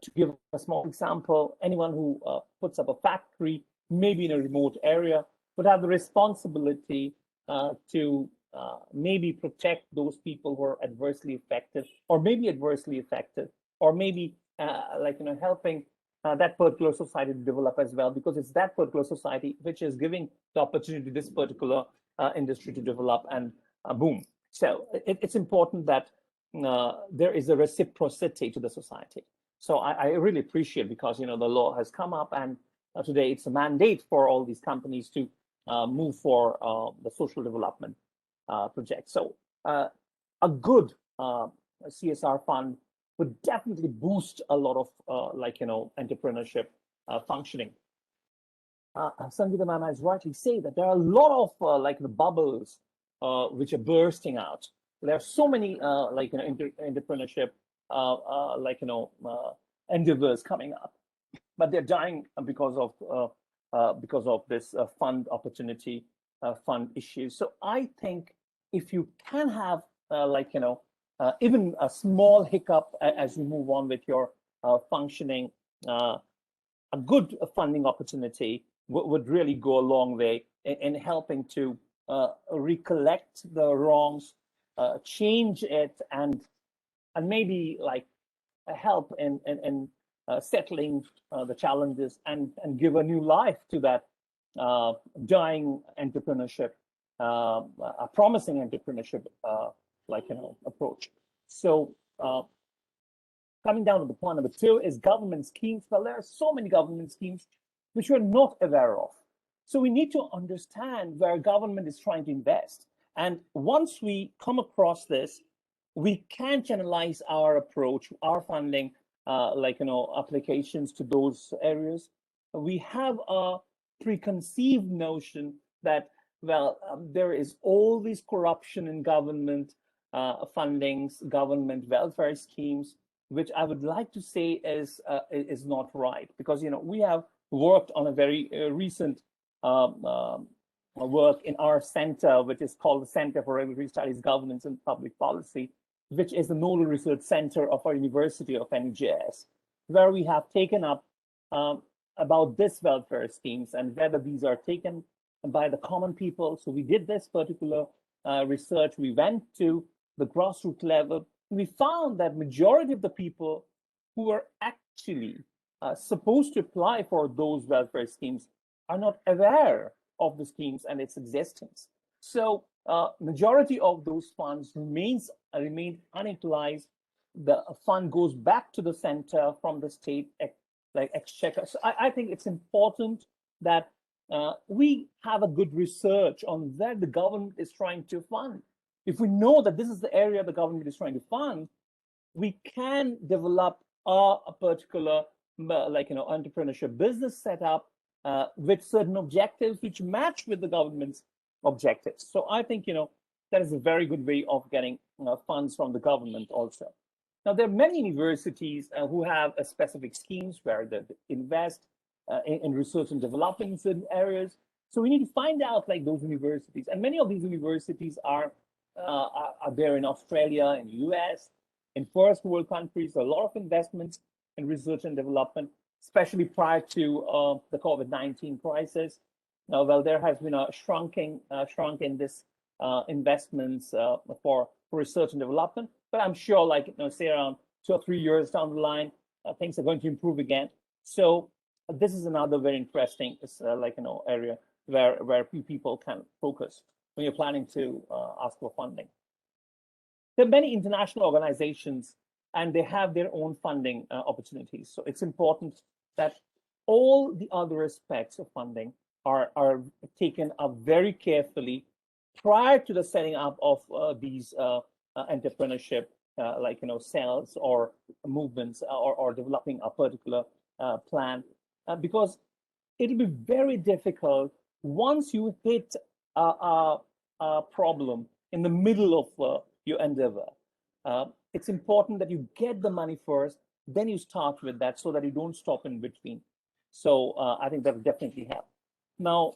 [SPEAKER 5] To give a small example, anyone who puts up a factory, maybe in a remote area, would have the responsibility to maybe protect those people who are adversely affected, or maybe adversely affected, or maybe helping that particular society to develop as well, because it's that particular society which is giving the opportunity to this particular industry to develop and boom. So it's important that there is a reciprocity to the society. So I really appreciate, because the law has come up, and today it's a mandate for all these companies to move for the social development project. So a good CSR fund would definitely boost a lot of entrepreneurship functioning. Sangeeta ma'am has rightly said that there are a lot of the bubbles which are bursting out. There are so many entrepreneurship endeavors coming up, but they're dying because of this fund opportunity, fund issues. So I think if you can have even a small hiccup as you move on with your functioning, a good funding opportunity would really go a long way in helping to recollect the wrongs, change it, and maybe help in settling the challenges and give a new life to that dying entrepreneurship, a promising entrepreneurship approach. So coming down to the point number 2 is government schemes. Well, there are so many government schemes which we're not aware of. So we need to understand where government is trying to invest. And once we come across this, we can channelize our approach, our funding, applications to those areas. We have a preconceived notion that, well, there is always corruption in government fundings, government welfare schemes, which I would like to say is not right, because we have worked on a very recent work in our center, which is called the Center for Regulatory Studies, Governance and Public Policy, which is the nodal research center of our University of NUJS, where we have taken up about this welfare schemes and whether these are taken by the common people. So we did this particular research. We went to the grassroots level. We found that majority of the people who are actually supposed to apply for those welfare schemes are not aware of the schemes and its existence. So majority of those funds remained unutilized. The fund goes back to the center from the state exchequer. So I think it's important that we have a good research on where the government is trying to fund. If we know that this is the area the government is trying to fund, we can develop a particular entrepreneurship business setup with certain objectives which match with the government's objectives. So I think that is a very good way of getting funds from the government also. Now, there are many universities who have specific schemes where they invest in research and development in certain areas. So we need to find out those universities, and many of these universities are there in Australia, in the US, in first world countries. A lot of investments in research and development, especially prior to the COVID-19 crisis. Now, well, there has been a shrunk in this investments for research and development, but I'm sure, say around 2 or 3 years down the line, things are going to improve again. So this is another very interesting area where people can focus when you're planning to ask for funding. There are many international organizations, and they have their own funding opportunities. So it's important that all the other aspects of funding are taken up very carefully prior to the setting up of these entrepreneurship cells or movements or developing a particular plan, because it'll be very difficult once you hit a problem in the middle of your endeavor. It's important that you get the money first, then you start with that so that you don't stop in between. So I think that will definitely help. Now,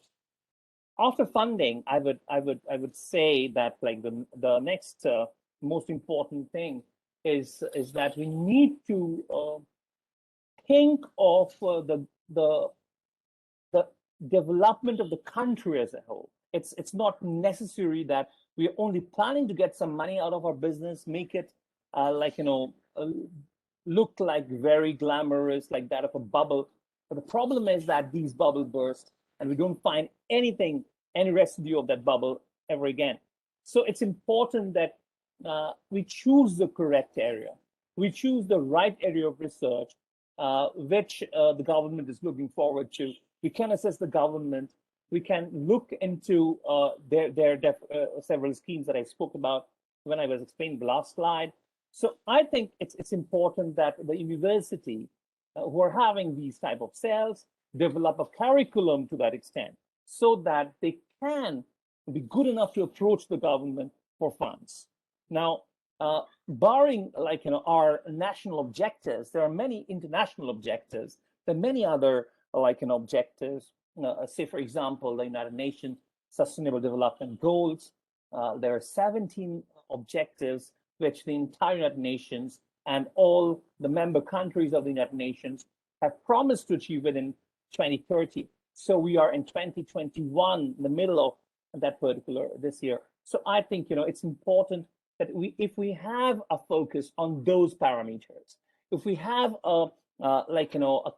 [SPEAKER 5] after funding, I would say that the next most important thing is that we need to think of the development of the country as a whole. It's not necessary that we're only planning to get some money out of our business, make it look like very glamorous, like that of a bubble. But the problem is that these bubbles burst and we don't find anything, any residue of that bubble ever again. So it's important that we choose the correct area. We choose the right area of research, which the government is looking forward to. We can assess the government. We can look into their several schemes that I spoke about. when I was explaining the last slide. So I think it's important that the university who are having these type of cells develop a curriculum to that extent so that they can be good enough to approach the government for funds. Now, barring our national objectives, there are many international objectives. There are many other objectives. Say, for example, the United Nations Sustainable Development Goals. There are 17 objectives which the entire United Nations and all the member countries of the United Nations have promised to achieve within 2030. So we are in 2021, in the middle of that particular this year. So I think it's important that if we have a focus on those parameters, if we have a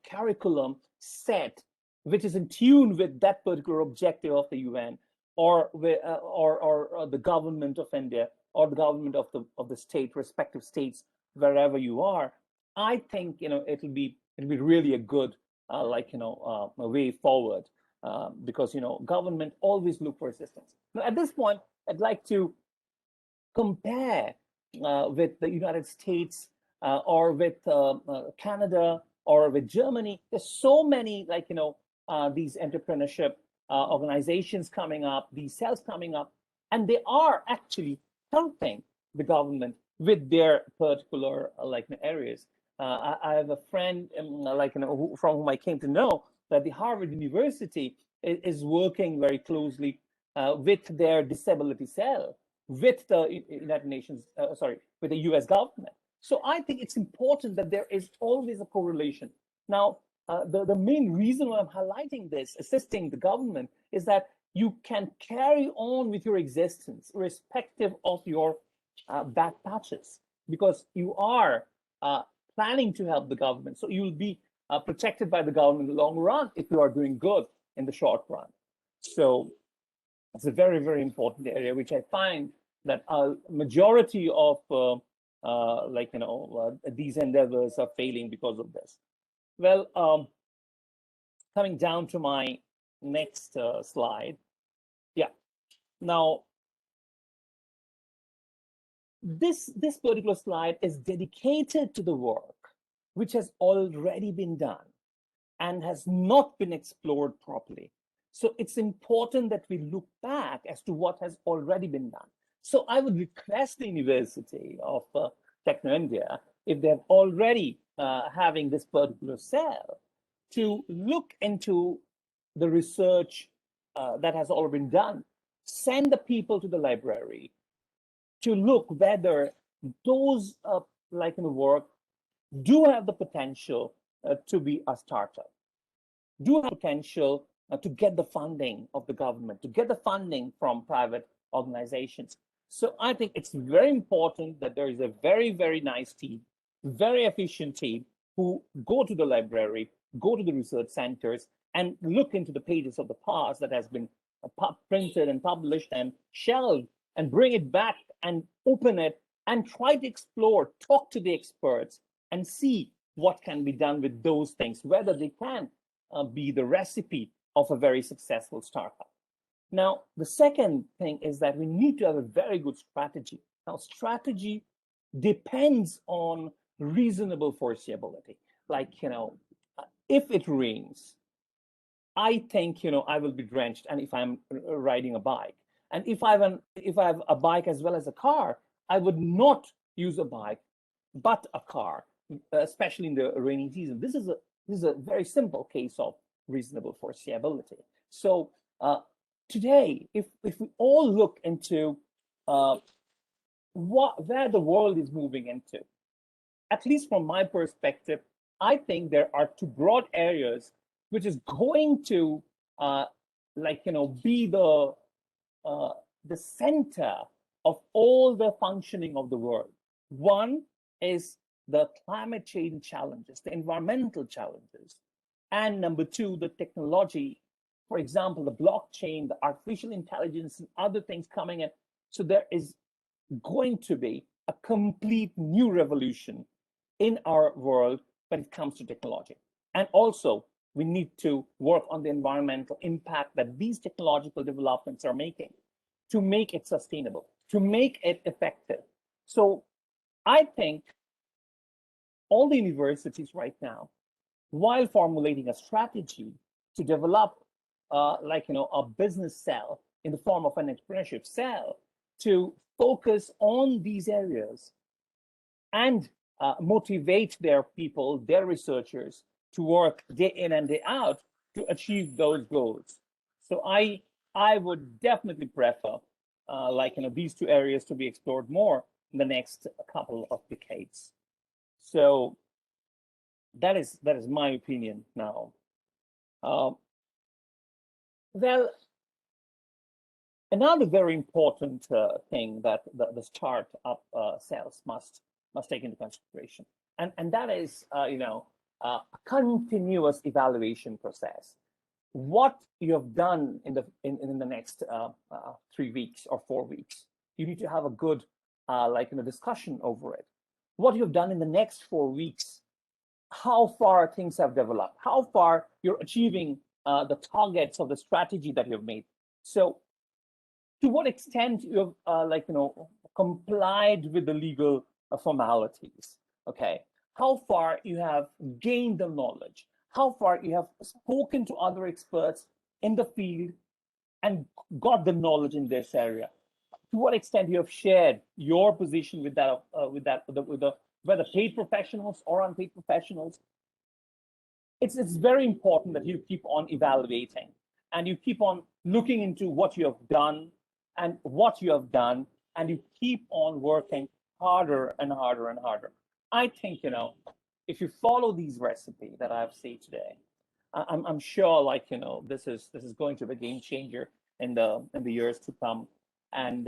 [SPEAKER 5] curriculum set which is in tune with that particular objective of the UN, or the government of India, or the government of the state, respective states, wherever you are, I think it'll be really a good a way forward, because government always look for assistance. Now, at this point, I'd like to compare with the United States or with Canada or with Germany. There's so many these entrepreneurship organizations coming up, these cells coming up, and they are actually helping the government with their particular areas. I have a friend from whom I came to know that the Harvard University is working very closely with their disability cell, with the United Nations, with the US government. So I think it's important that there is always a correlation. Now, the main reason why I'm highlighting this, assisting the government, is that you can carry on with your existence irrespective of your back patches, because you are planning to help the government. So you'll be protected by the government in the long run if you are doing good in the short run. So it's a very, very important area, which I find that a majority of these endeavors are failing because of this. Well, coming down to my next slide. Yeah. Now, this particular slide is dedicated to the work which has already been done and has not been explored properly. So it's important that we look back as to what has already been done. So I would request the University of Techno India, if they're already having this particular cell, to look into the research that has already been done, send the people to the library to look whether those work do have the potential to be a startup, do have potential to get the funding of the government, to get the funding from private organizations. So I think it's very important that there is a very, very nice team, very efficient team, who go to the library, go to the research centers, and look into the pages of the past that has been printed and published and shelved, and bring it back and open it and try to explore, talk to the experts, and see what can be done with those things, whether they can be the recipe of a very successful startup. Now, the second thing is that we need to have a very good strategy. Now, strategy depends on reasonable foreseeability. If it rains, I think I will be drenched, and if I'm riding a bike, and if I have a bike as well as a car, I would not use a bike but a car, especially in the rainy season. This is a very simple case of reasonable foreseeability. So today, if we all look into where the world is moving into, at least from my perspective, I think there are two broad areas which is going to be the center of all the functioning of the world. One is the climate change challenges, the environmental challenges, and number two, the technology. For example, the blockchain, the artificial intelligence, and other things coming in. So there is going to be a complete new revolution in our world when it comes to technology. And also, we need to work on the environmental impact that these technological developments are making to make it sustainable. to make it effective. So I think all the universities right now, while formulating a strategy to develop a business cell in the form of an entrepreneurship cell to focus on these areas and motivate their people, their researchers, to work day in and day out to achieve those goals. So I would definitely prefer these two areas to be explored more in the next couple of decades. So that is my opinion now. Well, another very important thing that the startup cells must take into consideration, and that is a continuous evaluation process. What you have done in the next 3 weeks or 4 weeks, you need to have a good discussion over it. What you've done in the next 4 weeks, how far things have developed, how far you're achieving the targets of the strategy that you've made. So to what extent you have complied with the legal formalities, okay? How far you have gained the knowledge, how far you have spoken to other experts in the field and got the knowledge in this area. To what extent you have shared your position with whether paid professionals or unpaid professionals. It's very important that you keep on evaluating and you keep on looking into what you have done and what you have done, and you keep on working harder and harder and harder. I think, if you follow these recipes that I've said today, I'm sure this is going to be a game changer in the years to come. And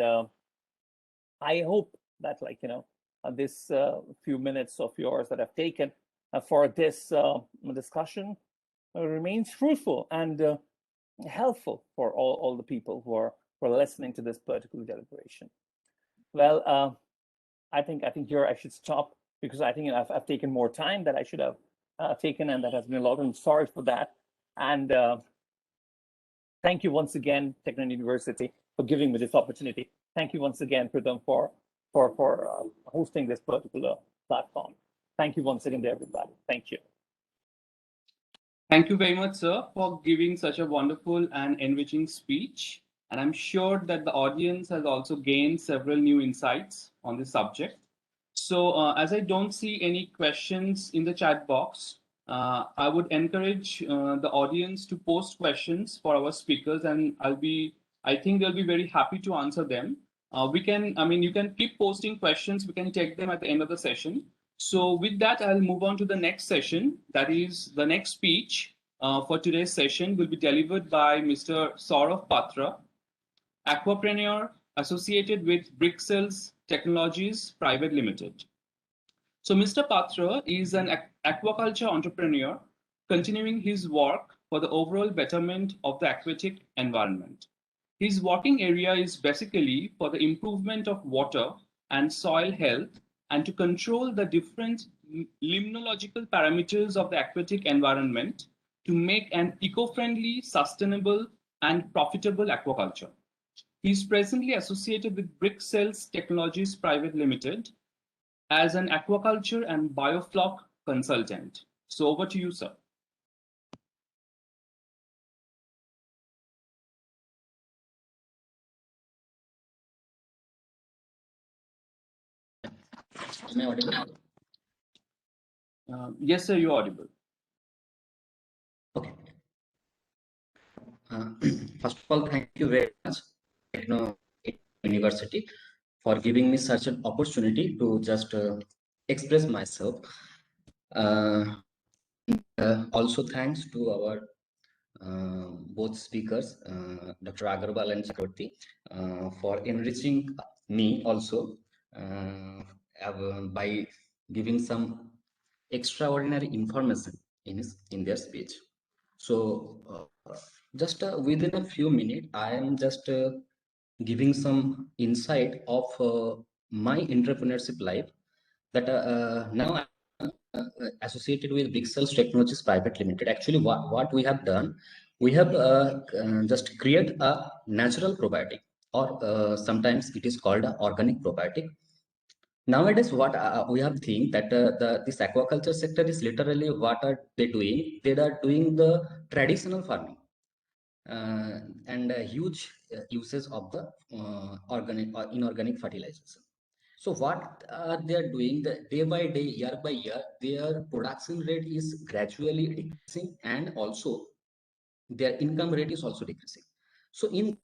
[SPEAKER 5] I hope that this few minutes of yours that I've taken for this discussion remains fruitful and helpful for all the people who are listening to this particular deliberation. Well, I think here I should stop, because I think I've taken more time that I should have taken, and that has been a lot. I'm sorry for that. And thank you once again, Techno University, for giving me this opportunity. Thank you once again, Pritham, for hosting this particular platform. Thank you once again to everybody. Thank you.
[SPEAKER 1] Thank you very much, sir, for giving such a wonderful and enriching speech. And I'm sure that the audience has also gained several new insights on this subject. So as I don't see any questions in the chat box, I would encourage the audience to post questions for our speakers, and I think they'll be very happy to answer them. You can keep posting questions. We can take them at the end of the session. So with that, I'll move on to the next session. That is, the next speech for today's session will be delivered by Mr. Csr Patra, aquapreneur associated with Brixels Technologies Private Limited. So Mr. Patra is an aquaculture entrepreneur continuing his work for the overall betterment of the aquatic environment. His working area is basically for the improvement of water and soil health and to control the different limnological parameters of the aquatic environment to make an eco-friendly, sustainable, and profitable aquaculture. He is presently associated with Brixels Technologies Private Limited as an aquaculture and biofloc consultant. So over to you, sir.
[SPEAKER 6] Am I audible?
[SPEAKER 1] Yes, sir, you're audible.
[SPEAKER 6] Okay. First of all, thank you very much, Techno University, for giving me such an opportunity to just express myself. Also, thanks to our both speakers, Dr. Agarwal and Chakravarti, for enriching me also by giving some extraordinary information in their speech. So just within a few minutes, I am just giving some insight of my entrepreneurship life, that now I'm associated with Brixels Technologies Private Limited. Actually, what we have done, we have just created a natural probiotic. or sometimes it is called organic probiotic. Nowadays, what we have think that this aquaculture sector is literally what are they doing? They are doing the traditional farming and huge uses of the organic or inorganic fertilizers. So what they are doing, the day by day, year by year, their production rate is gradually decreasing, and also their income rate is also decreasing. So in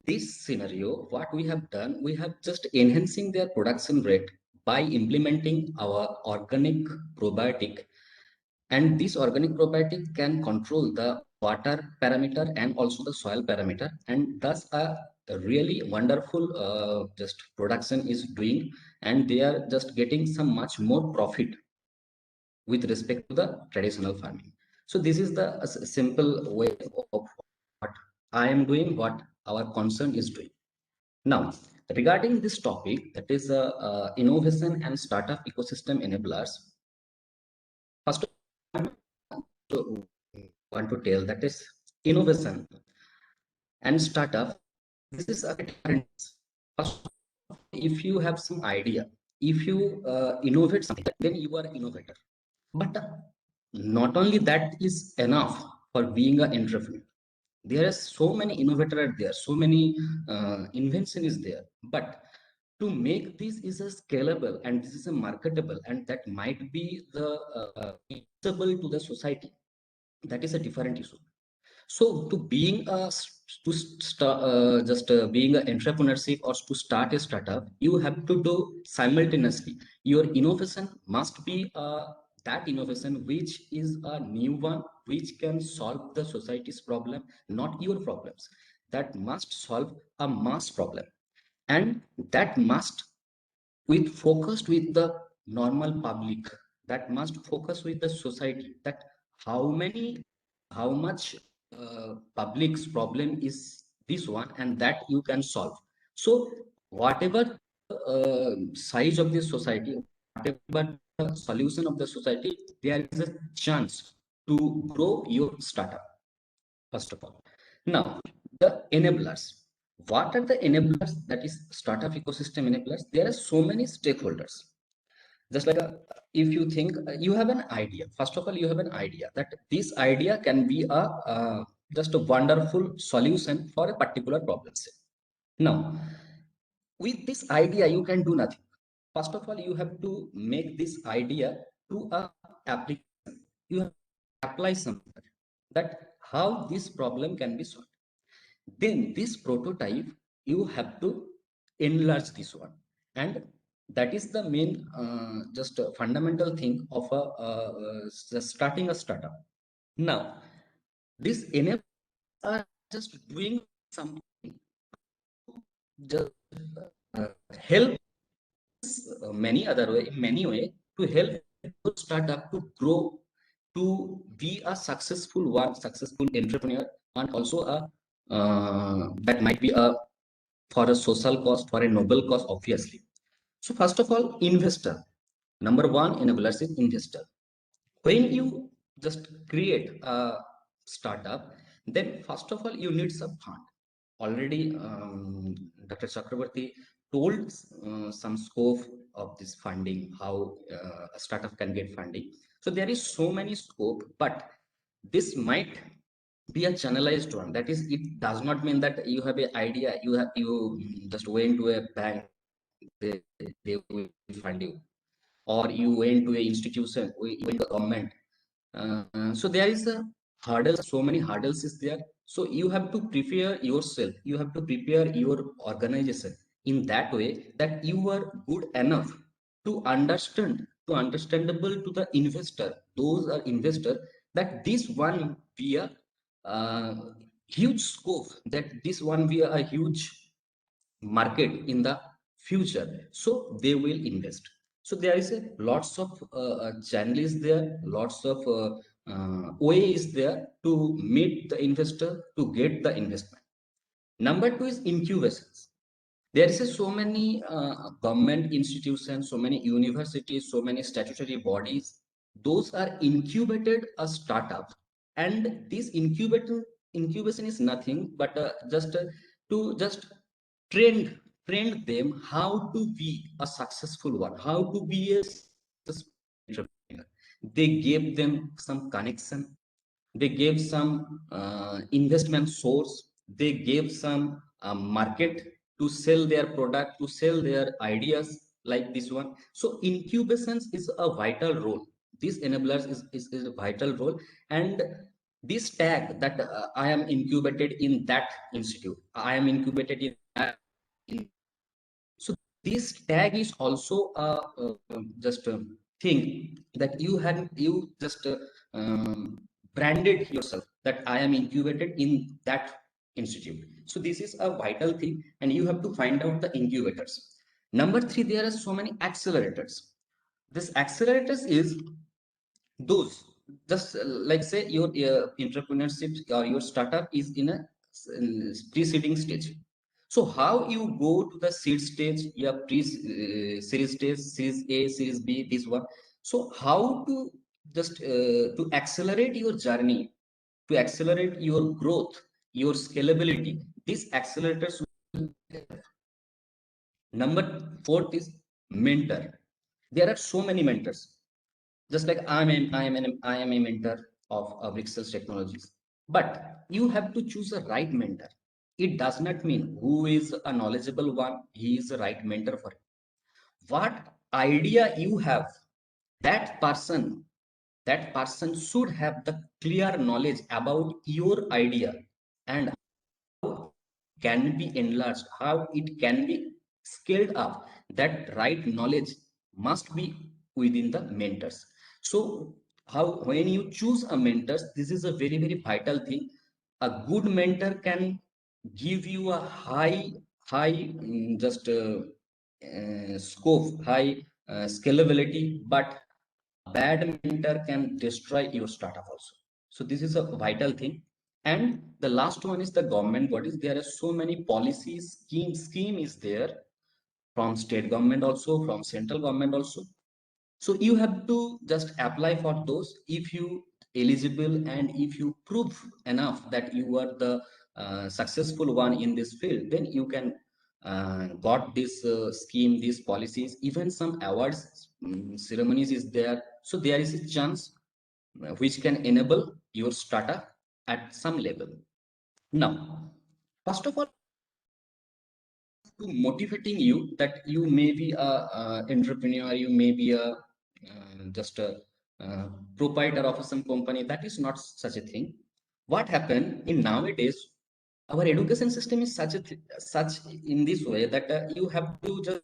[SPEAKER 6] this scenario, what we have done, we have just enhancing their production rate by implementing our organic probiotic, and this organic probiotic can control the water parameter and also the soil parameter, and thus a really wonderful just production is doing, and they are just getting some much more profit with respect to the traditional farming. So this is the simple way of what I am doing, what our concern is doing. Now, regarding this topic, that is innovation and startup ecosystem enablers. First, I want to tell that is innovation and startup. This is a different. First, if you have some idea, if you innovate something, then you are innovator. But not only that is enough for being an entrepreneur. There are so many innovators there, so many invention is there, but to make this is a scalable and this is a marketable and that might be the usable to the society, that is a different issue. So to being a to start just being an entrepreneurship or to start a startup, you have to do simultaneously. Your innovation must be that innovation which is a new one, which can solve the society's problem, not your problems. That must solve a mass problem, and that must with focused with the normal public, that must focus with the society, that how much public's problem is this one and that you can solve. So whatever size of the society, whatever the solution of the society, there is a chance to grow your startup, first of all. Now, the enablers. What are the enablers? That is startup ecosystem enablers. There are so many stakeholders. Just like if you think you have an idea, first of all, you have an idea that this idea can be a just a wonderful solution for a particular problem set. Now, with this idea, you can do nothing. First of all, you have to make this idea to a application. You have to apply something that how this problem can be solved. Then this prototype, you have to enlarge this one, and that is the main just a fundamental thing of starting a startup. Now, this enablers are just doing something just help many other way, in many way, to help your startup to grow, to be a successful one, successful entrepreneur, and also a that might be a for a social cause, for a noble cause, obviously. So first of all, investor. Number one enabler is investor. When you just create a startup, then first of all, you need some fund. Already, Dr. Chakrabarti told some scope of this funding, how a startup can get funding. So there is so many scope, but this might be a channelized one. That is, it does not mean that you have an idea, you just went to a bank, they will fund you, or you went to a institution, you went to government. So there is a hurdles, so many hurdles is there. So you have to prepare yourself, you have to prepare your organization in that way that you are good enough to understand, to understandable to the investor, those are investor, that this one be a huge scope, that this one be a huge market in the future, so they will invest. So there is a lots of channels there, lots of ways there to meet the investor, to get the investment. Number two is incubations. There is so many government institutions, so many universities, so many statutory bodies, those are incubated a startup, and this incubation is nothing but just to just trained them how to be a successful one, how to be a successful entrepreneur. They gave them some connection, they gave some investment source, they gave some market to sell their product, to sell their ideas, like this one. So incubations is a vital role. These enablers is a vital role. And this tag that I am incubated in that institute, I am incubated in that in, so this tag is also just a thing that you just branded yourself that I am incubated in that institute. So this is a vital thing, and you have to find out the incubators. Number three, there are so many accelerators. This accelerators is those, just like say your entrepreneurship or your startup is in a preceding stage. So how you go to the seed stage, yeah, series stage, series A, series B, this one. So how to just to accelerate your journey, to accelerate your growth, your scalability, these accelerators will help. Number fourth is mentor. There are so many mentors. Just like I am a mentor of Brixels Technologies, but you have to choose a right mentor. It does not mean who is a knowledgeable one, he is the right mentor for it. What idea you have, that person that person should have the clear knowledge about your idea, and can be enlarged, how it can be scaled up. That right knowledge must be within the mentors. So how, when you choose a mentor, this is a very, very vital thing. A good mentor can give you a high just scope, high scalability, but bad mentor can destroy your startup also. So this is a vital thing. And the last one is the government bodies. There are so many policies, scheme is there from state government also, from central government also. So you have to just apply for those. If you eligible and if you prove enough that you are the successful one in this field, then you can got this scheme, these policies, even some awards ceremonies is there. So there is a chance which can enable your startup at some level. Now, first of all, to motivating you that you may be a entrepreneur, you may be a just a proprietor of some company. That is not such a thing. What happened in nowadays, our education system is such in this way that you have to just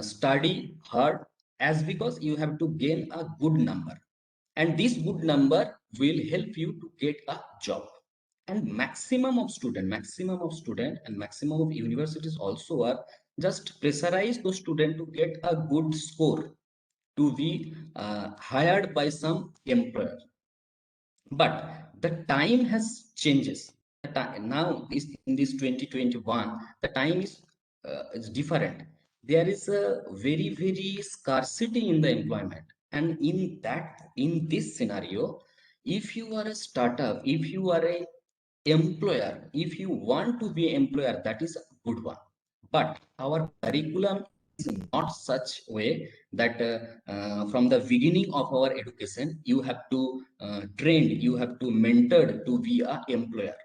[SPEAKER 6] study hard, as because you have to gain a good number, and this good number will help you to get a job. And maximum of student and maximum of universities also are just pressurize those students to get a good score to be hired by some employer. But the time has changes. The time now is in this 2021, the time is different. There is a very, very scarcity in the employment. And in this scenario, if you are a startup, if you are a employer, if you want to be an employer, that is a good one. But our curriculum is not such way that from the beginning of our education you have to train, you have to mentored to be a employer.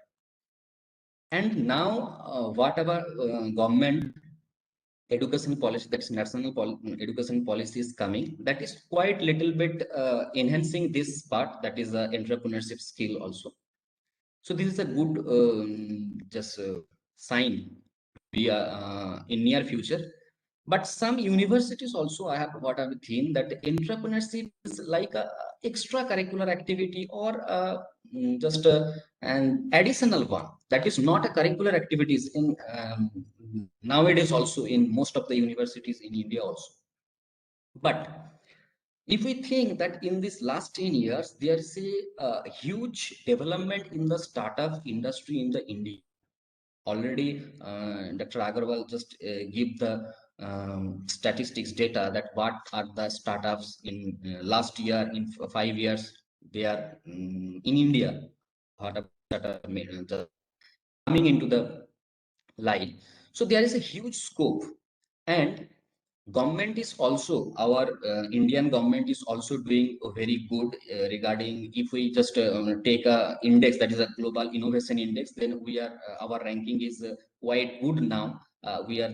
[SPEAKER 6] And now whatever government education policy, that's national education policy is coming, that is quite little bit enhancing this part, that is the entrepreneurship skill also. So this is a good just sign we are in near future. But some universities also, I have what I've seen, that entrepreneurship is like a extracurricular activity, or just an additional one that is not a curricular activities in nowadays also in most of the universities in India also. But if we think that in this last 10 years, there is a huge development in the startup industry in the India. Already, Dr. Agarwal just give the statistics data that what are the startups in last year, in 5 years, they are in India. What are startup coming into the lie. So there is a huge scope, and government is also, our Indian government is also doing very good regarding, if we just take a index, that is a global innovation index, then we are our ranking is quite good now. We are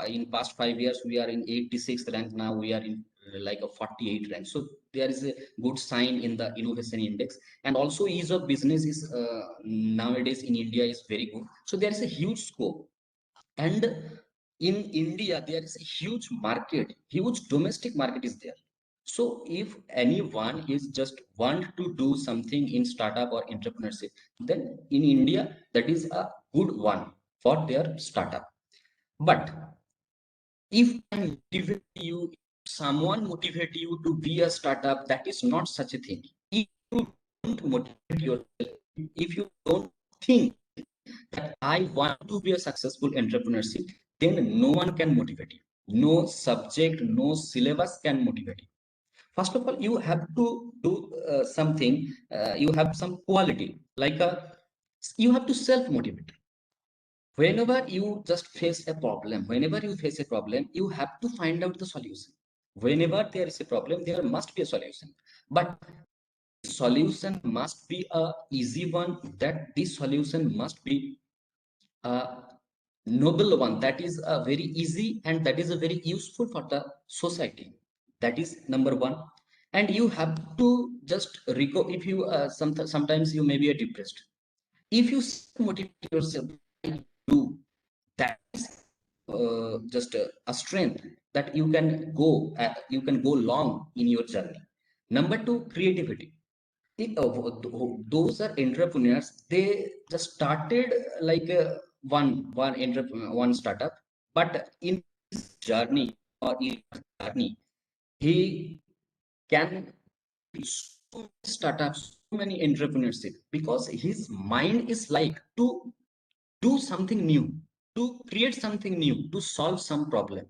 [SPEAKER 6] in past 5 years we are in 86th rank. Now we are in like a 48 rank. So there is a good sign in the innovation index, and also ease of business is nowadays in India is very good. So there is a huge scope, and in India there is a huge market, huge domestic market is there. So if anyone is just want to do something in startup or entrepreneurship, then in India that is a good one for their startup. But if I motivate you, someone motivate you to be a startup, that is not such a thing. If you don't motivate yourself, if you don't think that I want to be a successful entrepreneurship, then no one can motivate you. No subject, no syllabus can motivate you. First of all, you have to do something. You have some quality, like you have to self-motivate. Whenever you just face a problem, whenever you face a problem, you have to find out the solution. Whenever there is a problem, there must be a solution. But solution must be a easy one. That this solution must be a noble one, that is a very easy and that is a very useful for the society. That is number one. And you have to just recall, if you sometimes you may be a depressed, if you motivate yourself, do that is just a strength that you can go long in your journey. Number two, creativity. Those are entrepreneurs, they just started like one startup, but in his journey or in his journey he can so many startups, so many entrepreneurship, because his mind is like to do something new, to create something new, to solve some problem.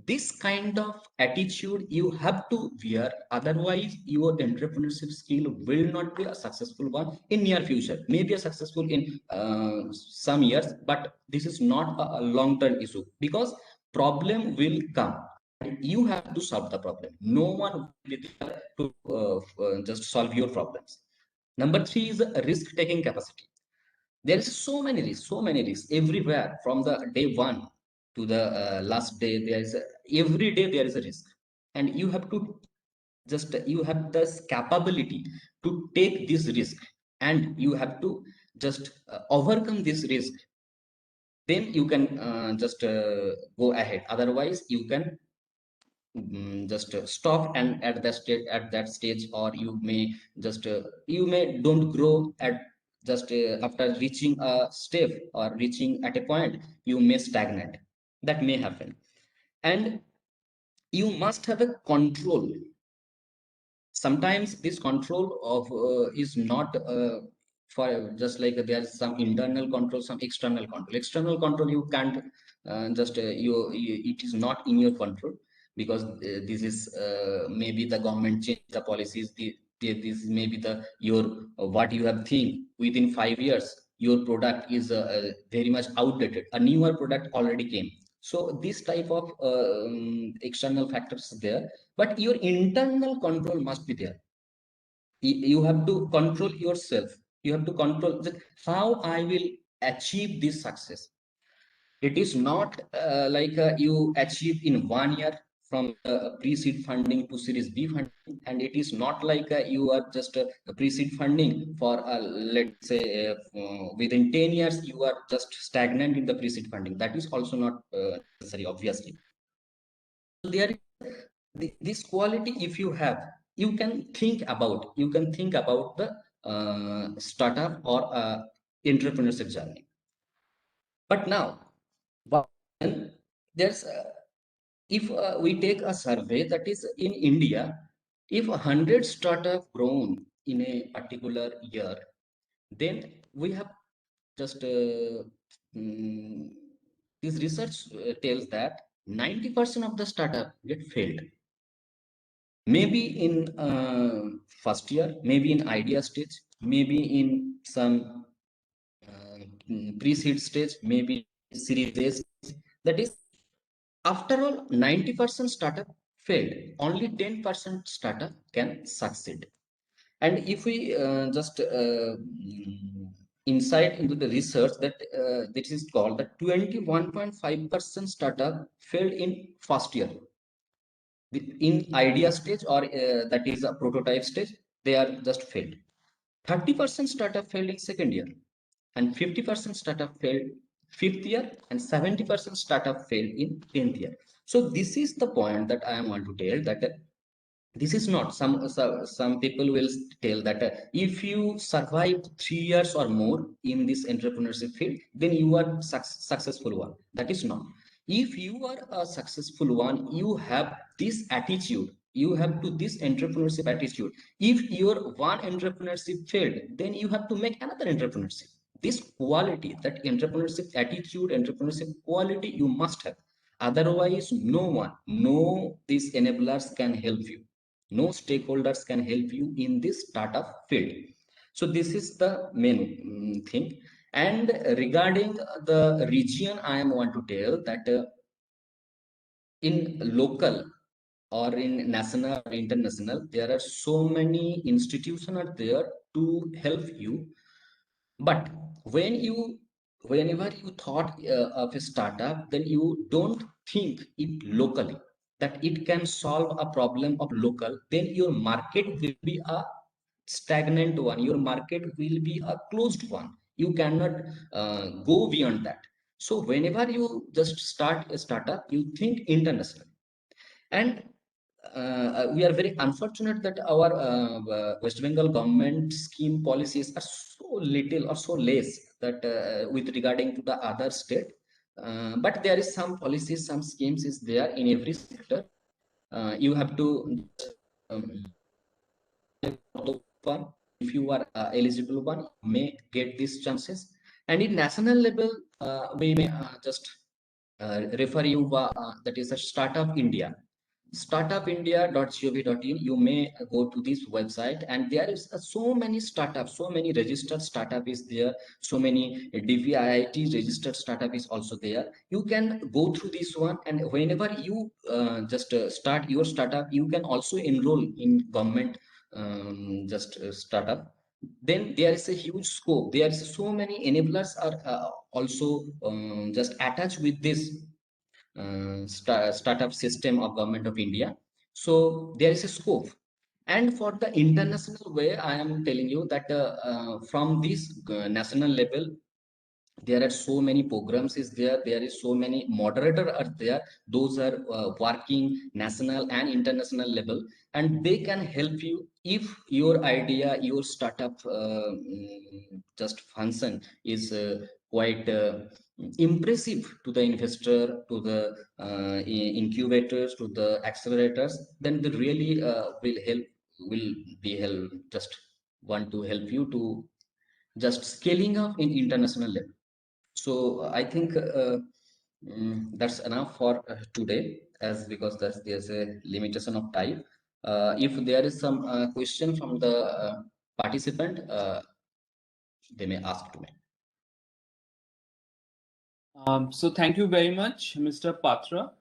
[SPEAKER 6] This kind of attitude you have to wear, otherwise your entrepreneurship skill will not be a successful one in near future. Maybe a successful in some years, but this is not a long-term issue, because problem will come. You have to solve the problem. No one will be there to just solve your problems. Number three is risk-taking capacity. There is so many risks everywhere, from the day one to the last day. There is every day there is a risk, and you have to just you have this capability to take this risk, and you have to just overcome this risk. Then you can just go ahead. Otherwise you can just stop, and at that stage, or you may just you may don't grow at just after reaching a step or reaching at a point, you may stagnate. That may happen. And you must have a control. Sometimes this control of is not for just like there's some internal control, some external control. External control you can't just it is not in your control, because this is maybe the government change the policies, this may be the your what you have think within 5 years your product is very much outdated, a newer product already came. So this type of external factors there, but your internal control must be there. You have to control yourself. You have to control that how I will achieve this success. It is not like you achieve in 1 year from pre-seed funding to series B funding, and it is not like you are just pre-seed funding for let's say within 10 years you are just stagnant in the pre-seed funding. That is also not necessary, obviously. So there is this quality. If you have, you can think about the startup or entrepreneurship journey. But now, there's if we take a survey, that is in India, if 100 startup grown in a particular year, then we have just this research tells that 90% of the startup get failed. Maybe in first year, maybe in idea stage, maybe in some pre-seed stage, maybe Series A stage. That is, after all, 90% startup failed. Only 10% startup can succeed. And if we just insight into the research that this is called the 21.5% startup failed in first year. In idea stage or that is a prototype stage, they are just failed. 30% startup failed in second year, and 50% startup failed fifth year, and 70% startup failed in 10th year. So this is the point that I want to tell, that this is not some people will tell that if you survive 3 years or more in this entrepreneurship field, then you are successful one. That is not. If you are a successful one, you have this attitude, you have to this entrepreneurship attitude. If your one entrepreneurship failed, then you have to make another entrepreneurship. This quality, that entrepreneurship attitude, entrepreneurship quality, you must have. Otherwise, no one, no these enablers can help you. No stakeholders can help you in this startup field. So this is the main thing. And regarding the region, I am want to tell that in local or in national or international, there are so many institutions are there to help you. But whenever you thought of a startup, then you don't think it locally, that it can solve a problem of local. Then your market will be a stagnant one. Your market will be a closed one. You cannot go beyond that. So whenever you just start a startup, you think international. And we are very unfortunate that our West Bengal government scheme policies are so little or so less that with regarding to the other state. But there is some policies, some schemes is there in every sector. You have to um, if you are eligible one, you may get these chances. And in national level, we may just refer you that is a Startup India. Startupindia.gov.in. You may go to this website, and there is so many startups, so many registered startup is there, so many DPIIT registered startup is also there. You can go through this one, and whenever you just start your startup, you can also enroll in government startup. Then there is a huge scope. There is so many enablers are also just attached with this startup system of government of India. So there is a scope. And for the international way, I am telling you that from this national level, there are so many programs is there is so many moderator are there. Those are working national and international level, and they can help you if your idea, your startup just function is quite impressive to the investor, to the incubators, to the accelerators. Then they really will be help, just want to help you to just scaling up in international level. So I think that's enough for today, as because there's a limitation of time. If there is some question from the participant, they may ask to me.
[SPEAKER 1] So thank you very much, Mr. Patra,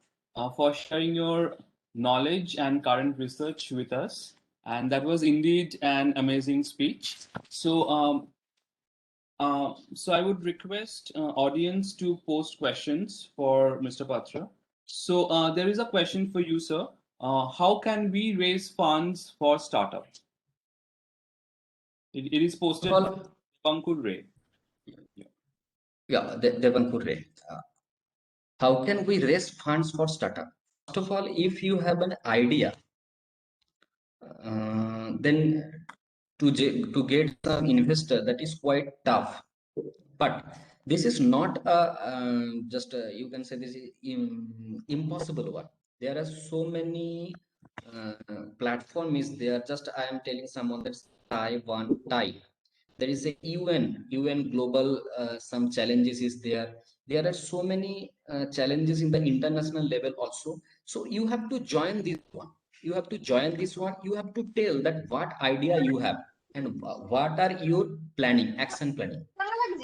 [SPEAKER 1] for sharing your knowledge and current research with us. And that was indeed an amazing speech. So I would request audience to post questions for Mr. Patra. So there is a question for you, sir. How can we raise funds for startups? It is posted by Pankur Ray.
[SPEAKER 6] Yeah, Devankur Ray. How can we raise funds for startup? First of all, if you have an idea, then to get some investor, that is quite tough. But this is not just you can say this is impossible one. There are so many platform is there. Just I am telling someone that's Taiwan. There is a UN global some challenges is there. There are so many challenges in the international level also. So you have to join this one. You have to join this one. You have to tell that what idea you have and what are your planning, action planning.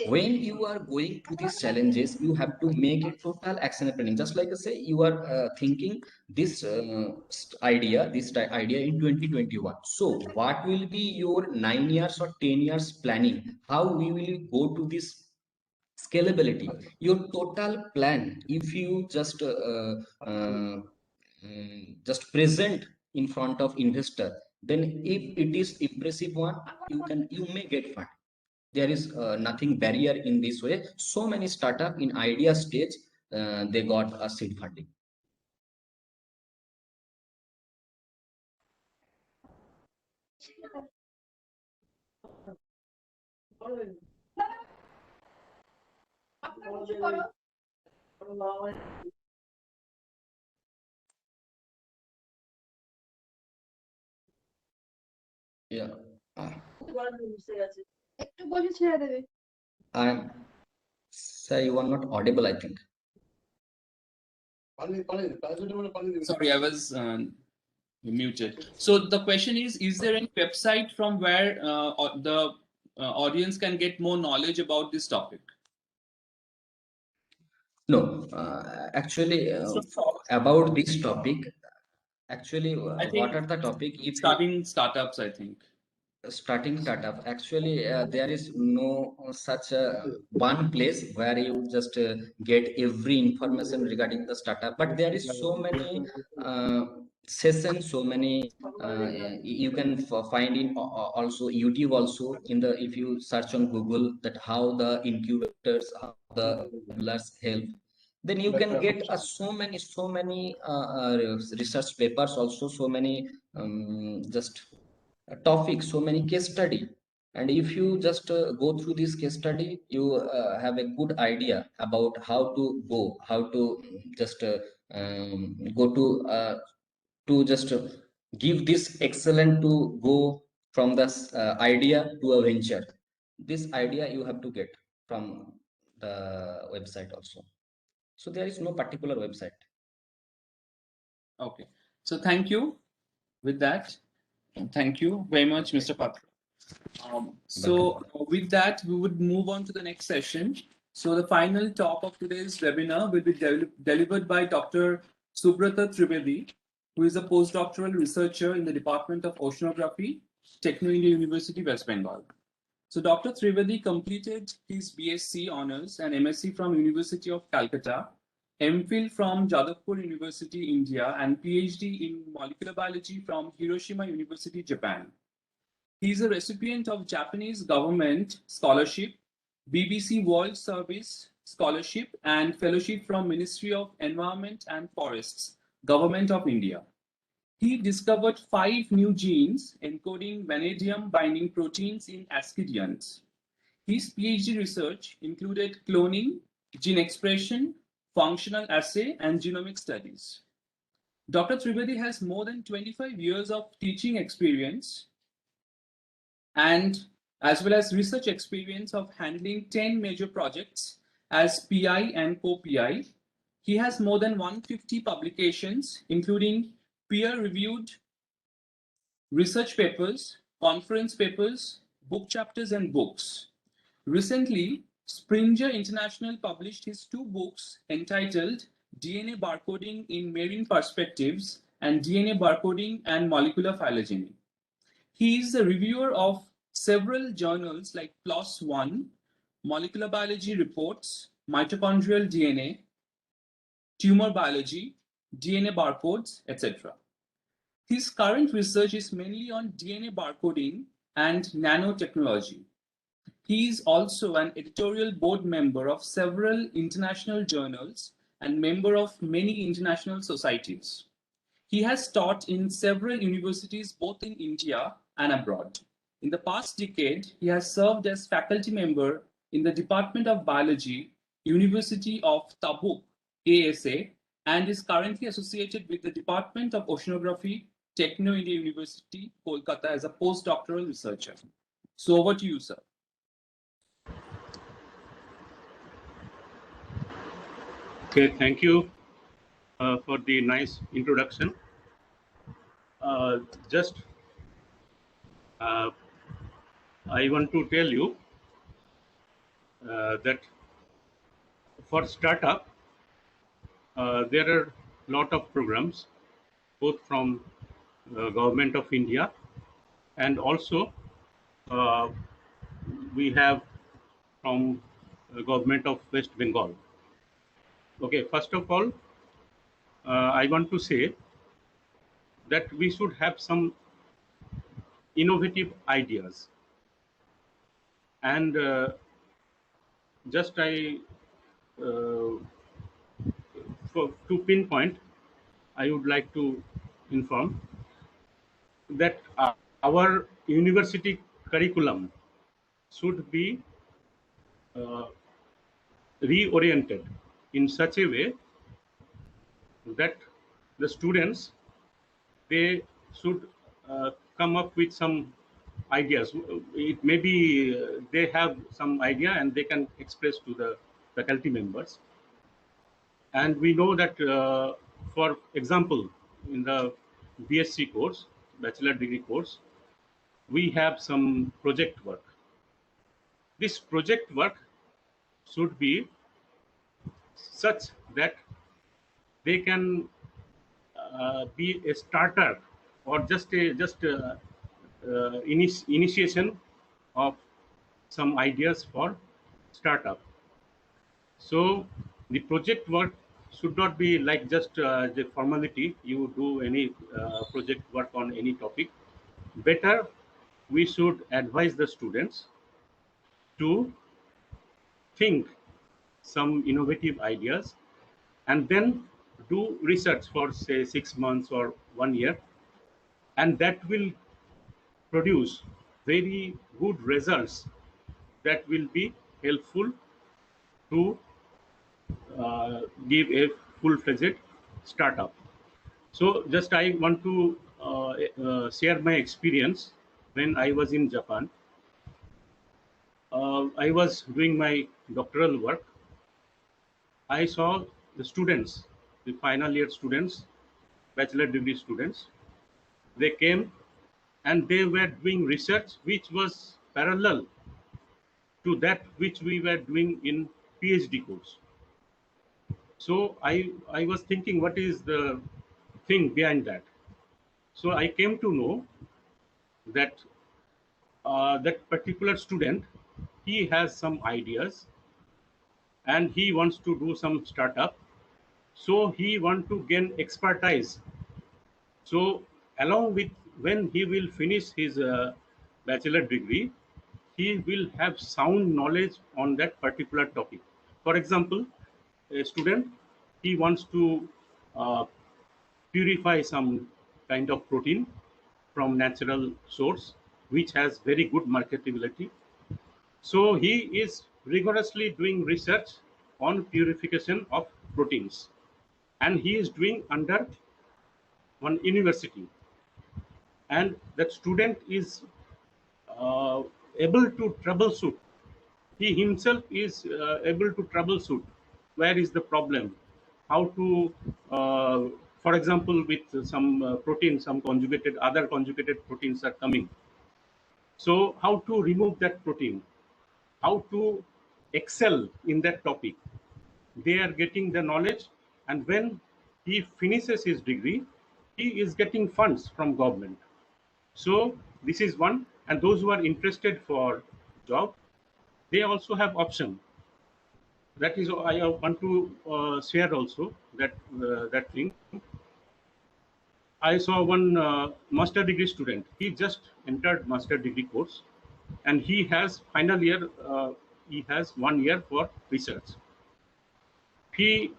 [SPEAKER 6] when you are going to these challenges, you have to make a total action planning. Just like I say, you are thinking this idea in 2021. So what will be your 9 years or 10 years planning? How we will go to this scalability? Your total plan, if you just present in front of investor, then if it is impressive one, you may get fund. There is nothing barrier in this way. So many startup in idea stage, they got a seed funding. Yeah. I'm Sir, you are not audible, I think.
[SPEAKER 1] Sorry, I was muted. So the question is there any website from where the audience can get more knowledge about this topic?
[SPEAKER 6] No, actually, about this topic, actually,
[SPEAKER 1] I think
[SPEAKER 6] what are the topic? If you
[SPEAKER 1] starting startups, I think.
[SPEAKER 6] starting startup, actually, there is no such one place where you just get every information regarding the startup. But there is so many sessions, so many you can find in also YouTube also. In the if you search on Google that how the incubators, how the enablers help, then you can get so many research papers also, so many just topics, so many case study. And if you just go through this case study, you have a good idea about how to go, how to just go to just give this excellent to go from this idea to a venture. This idea you have to get from the website also. So there is no particular website.
[SPEAKER 1] Okay. So thank you with that. Thank you very much, Mr. Patra. With that, we would move on to the next session. So the final talk of today's webinar will be delivered by Dr. Subrata Trivedi, who is a postdoctoral researcher in the Department of Oceanography, Techno India University, West Bengal. So Dr. Trivedi completed his BSc Honours and MSc from University of Calcutta, MPhil from Jadavpur University, India, and PhD in molecular biology from Hiroshima University, Japan. He is a recipient of Japanese government scholarship, BBC World Service Scholarship, and fellowship from Ministry of Environment and Forests, Government of India. He discovered 5 new genes encoding vanadium binding proteins in ascidians. His PhD research included cloning, gene expression, functional assay, and genomic studies. Dr. Trivedi has more than 25 years of teaching experience and as well as research experience of handling 10 major projects as PI and co-PI. He has more than 150 publications, including peer-reviewed research papers, conference papers, book chapters, and books. Recently, Springer International published his 2 books entitled DNA Barcoding in Marine Perspectives and DNA Barcoding and Molecular Phylogeny. He is the reviewer of several journals like PLOS ONE, Molecular Biology Reports, Mitochondrial DNA, Tumor Biology, DNA Barcodes, etc. His current research is mainly on DNA barcoding and nanotechnology. He is also an editorial board member of several international journals and member of many international societies. He has taught in several universities both in India and abroad. In the past decade, he has served as faculty member in the Department of Biology, University of Tabuk, ASA, and is currently associated with the Department of Oceanography, Techno India University, Kolkata, as a postdoctoral researcher. So over to you, sir.
[SPEAKER 7] Okay, thank you for the nice introduction. I want to tell you that for startup, there are a lot of programs, both from Government of India and also we have from Government of West Bengal. Okay, first of all, I want to say that we should have some innovative ideas. And just to pinpoint, I would like to inform that our university curriculum should be reoriented in such a way that the students, they should come up with some ideas. It may be they have some idea and they can express to the faculty members. And we know that, for example, in the BSc course, bachelor degree course, we have some project work. This project work should be such that they can be a starter or just initiation of some ideas for startup. So the project work should not be like just the formality. You do any project work on any topic. Better, we should advise the students to think some innovative ideas and then do research for say 6 months or 1 year, and that will produce very good results that will be helpful to give a full-fledged startup. So just I want to share my experience when I was in Japan. I was doing my doctoral work. I saw the students, the final year students, bachelor degree students, they came and they were doing research which was parallel to that which we were doing in PhD course. So I was thinking, what is the thing behind that? So I came to know that that particular student, he has some ideas and he wants to do some startup. So he wants to gain expertise. So along with when he will finish his bachelor degree, he will have sound knowledge on that particular topic. For example, a student, he wants to purify some kind of protein from natural source, which has very good marketability. So he is rigorously doing research on purification of proteins, and he is doing under one university. And that student is able to troubleshoot. He himself is able to troubleshoot where is the problem, how to, for example, with some protein, some other conjugated proteins are coming. So how to remove that protein, how to excel in that topic. They are getting the knowledge, and when he finishes his degree, he is getting funds from government. So this is one, and those who are interested for job, they also have option. That is, I want to share also that that thing. I saw one master degree student. He just entered master degree course, and he has final year. He has 1 year for research. He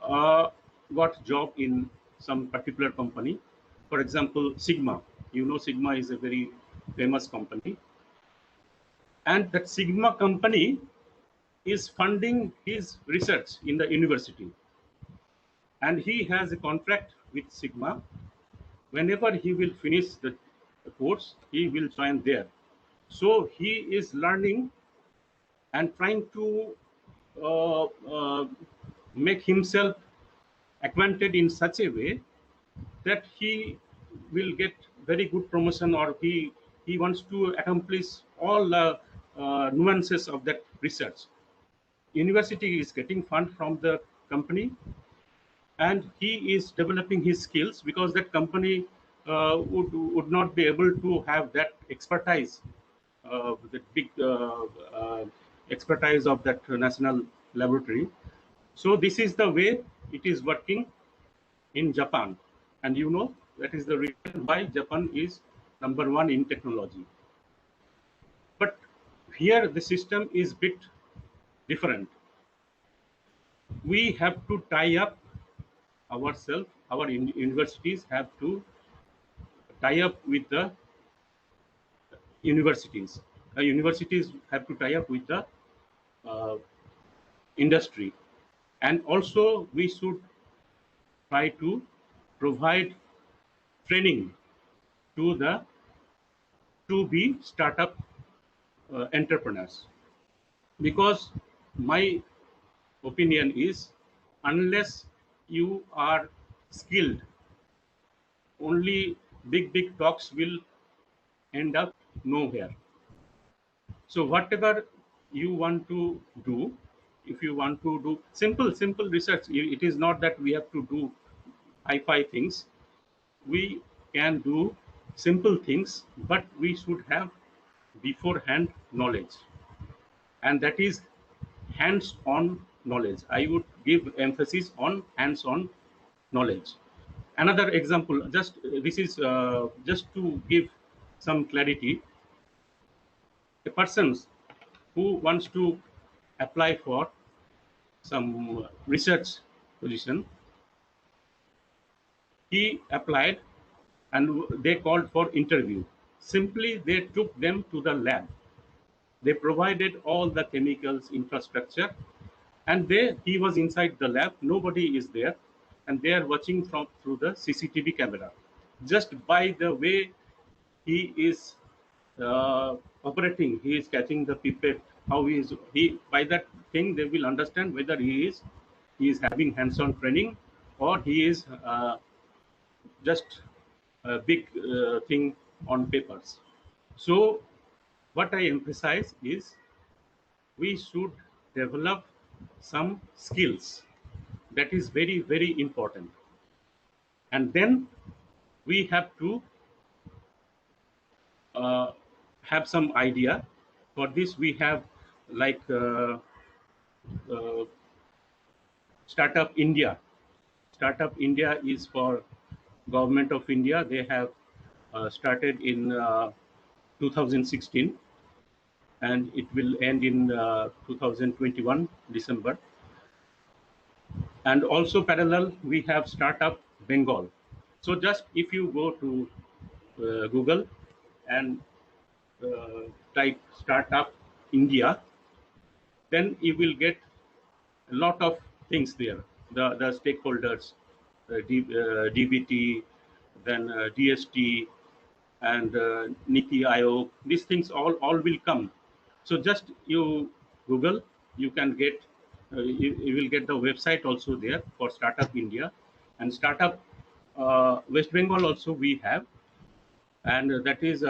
[SPEAKER 7] got job in some particular company. For example, Sigma. You know, Sigma is a very famous company, and that Sigma company is funding his research in the university, and he has a contract with Sigma. Whenever he will finish the course, he will join there. So he is learning and trying to make himself acquainted in such a way that he will get very good promotion, or he wants to accomplish all nuances of that research. University is getting fund from the company, and he is developing his skills, because that company would not be able to have that expertise, the big expertise of that national laboratory. So this is the way it is working in Japan, and you know that is the reason why Japan is #1 in technology. But here the system is bit different. We have to tie up ourselves, our universities have to tie up with the universities. The universities have to tie up with the industry, and also we should try to provide training to the to-be startup entrepreneurs, because my opinion is, unless you are skilled, only big talks will end up nowhere. So whatever you want to do, if you want to do simple research, it is not that we have to do hi-fi things. We can do simple things, but we should have beforehand knowledge, and that is hands-on knowledge. I would give emphasis on hands-on knowledge. Another example, this is just to give some clarity. A person who wants to apply for some research position, he applied and they called for interview. Simply they took them to the lab. They provided all the chemicals, infrastructure, and he was inside the lab. Nobody is there, and they are watching through the CCTV camera. Just by the way he is operating, he is catching the pipette, how he by that thing they will understand whether he is having hands-on training, or he is just a big thing on papers. So what I emphasize is, we should develop some skills. That is very important. And then we have to have some idea. For this we have like Startup India. Startup India is for Government of India. They have started in 2016, and it will end in 2021 December. And also parallel, we have Startup Bengal. So just if you go to Google and type Startup India, then you will get a lot of things there. The stakeholders, DBT, then DST, and Niti Aayog. These things all will come. So just you Google, you can get, you will get the website also there for Startup India, and Startup West Bengal also we have, and that is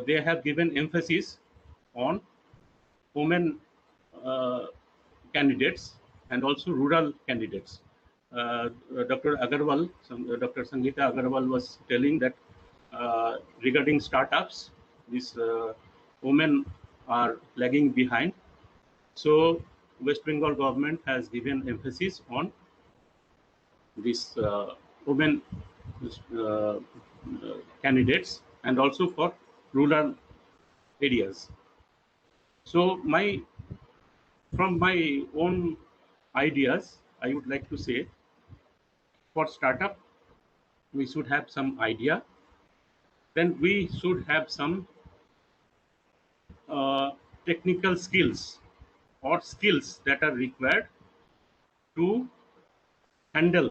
[SPEAKER 7] they have given emphasis on women candidates and also rural candidates. Dr. Agarwal, Dr. Sangeeta Agarwal was telling that regarding startups, these women are lagging behind. So West Bengal government has given emphasis on this women candidates, and also for rural areas. So from my own ideas, I would like to say, for startup, we should have some idea. Then we should have some technical skills or skills that are required to handle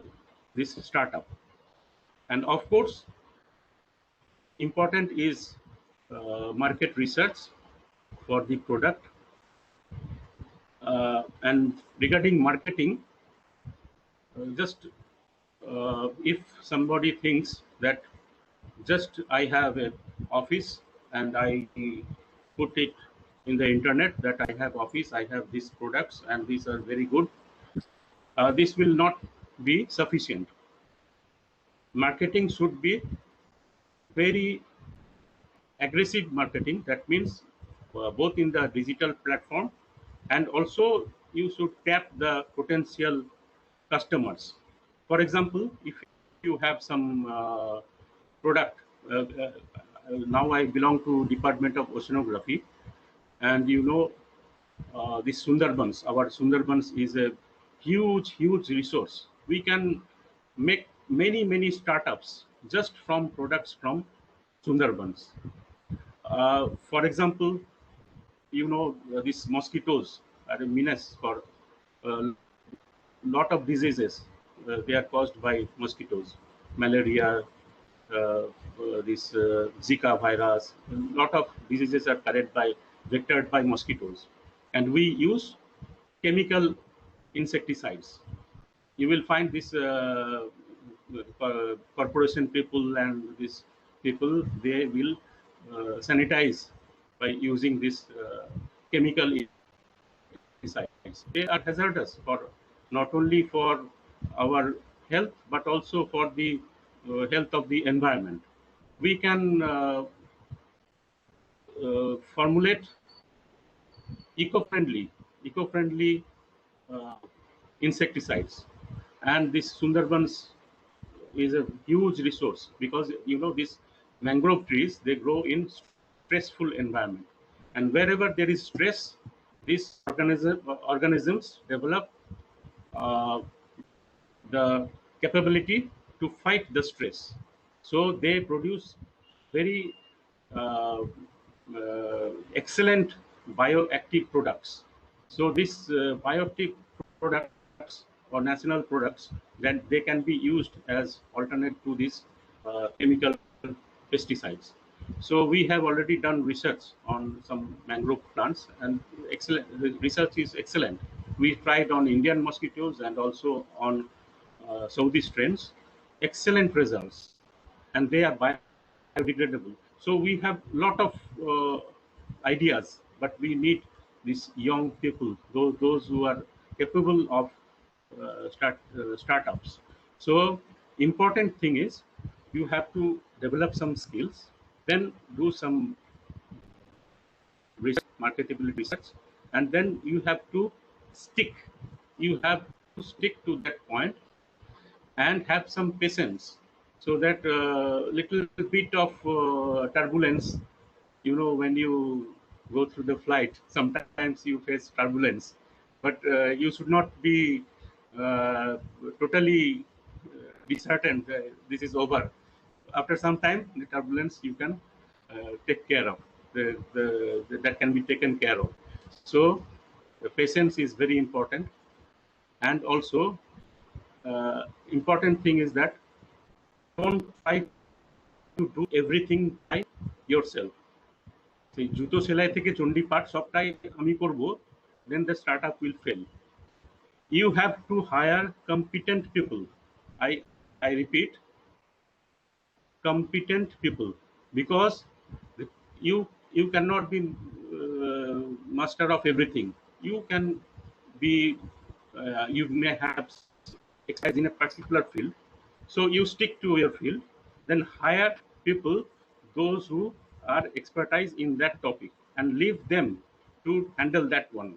[SPEAKER 7] this startup. And of course, important is market research for the product. And regarding marketing, just if somebody thinks that just I have an office and I put it in the internet that I have office, I have these products, and these are very good. This will not be sufficient. Marketing should be very aggressive marketing. That means both in the digital platform, and also you should tap the potential customers. For example, if you have some product, now I belong to Department of Oceanography, and you know this Sundarbans, our Sundarbans is a huge resource. We can make many startups just from products from Sundarbans. For example, you know, these mosquitoes are a menace for a lot of diseases. They are caused by mosquitoes, malaria, this Zika virus. A lot of diseases are vectored by mosquitoes, and we use chemical insecticides. You will find this corporation people and these people, they will sanitize by using this chemical insecticides. They are hazardous for not only for our health but also for the health of the environment. We can formulate eco-friendly insecticides, and this Sundarbans is a huge resource because you know these mangrove trees, they grow in stressful environment, and wherever there is stress, these organisms develop the capability to fight the stress. So they produce very excellent bioactive products. So these bioactive products or national products, then they can be used as alternate to these chemical pesticides. So we have already done research on some mangrove plants, and excellent, the research is excellent. We tried on Indian mosquitoes and also on Saudi strains, excellent results, and they are biodegradable. So we have a lot of ideas, but we need these young people, those who are capable of startups. So important thing is you have to develop some skills, then do some research, marketability research, and then you have to stick. You have to stick to that point and have some patience, so that little bit of turbulence, you know, when you go through the flight, sometimes you face turbulence, but you should not be totally be certain that this is over. After some time, the turbulence you can take care of, that can be taken care of. So the patience is very important, and also important thing is that don't try to do everything by yourself. সেই জুতো সেলাই থেকে চণ্ডী পাঠ সবটাই আমি করব, then the startup will fail. You have to hire competent people. I repeat, competent people, because you cannot be master of everything. You can be you may have expertise in a particular field, so you stick to your field, then hire people, those who are expertise in that topic, and leave them to handle that one.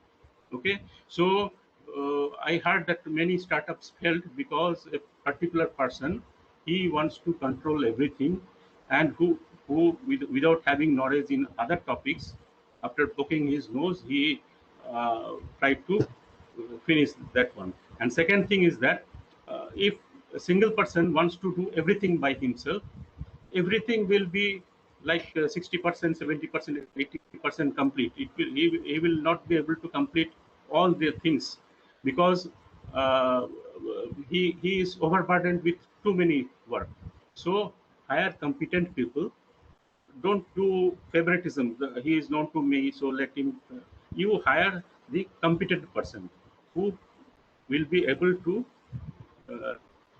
[SPEAKER 7] Okay, so I heard that many startups failed because a particular person, he wants to control everything, and who without having knowledge in other topics, after poking his nose, he tried to finish that one. And second thing is that if a single person wants to do everything by himself, everything will be like 60%, 70%, 80% complete. He will not be able to complete all the things, because he is overburdened with too many work. So hire competent people. Don't do favoritism. He is known to me, so let him. You hire the competent person who will be able to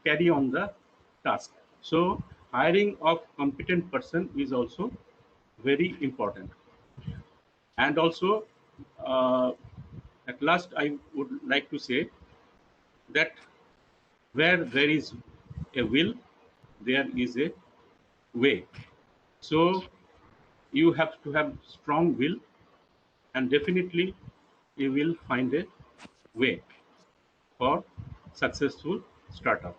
[SPEAKER 7] carry on the task. So hiring of competent person is also very important. And also, at last, I would like to say that where there is a will, there is a way. So you have to have strong will, and definitely you will find a way for successful startup.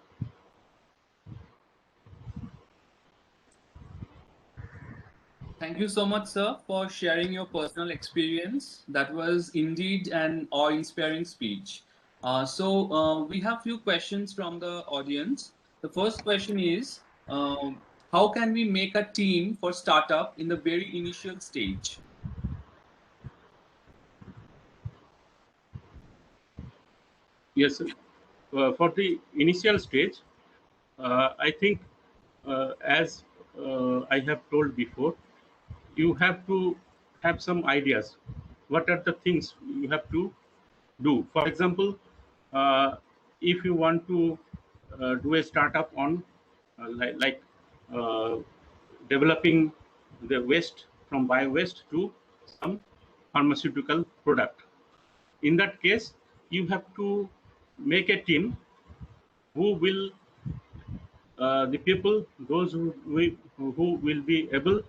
[SPEAKER 1] Thank you so much, sir, for sharing your personal experience. That was indeed an awe-inspiring speech. We have few questions from the audience. The first question is, how can we make a team for startup in the very initial stage?
[SPEAKER 7] Yes, for the initial stage, I think, as I have told before, you have to have some ideas. What are the things you have to do? For example, if you want to do a startup on like uh, developing the waste from bio waste to some pharmaceutical product, in that case, you have to make a team who will the people, those who will be able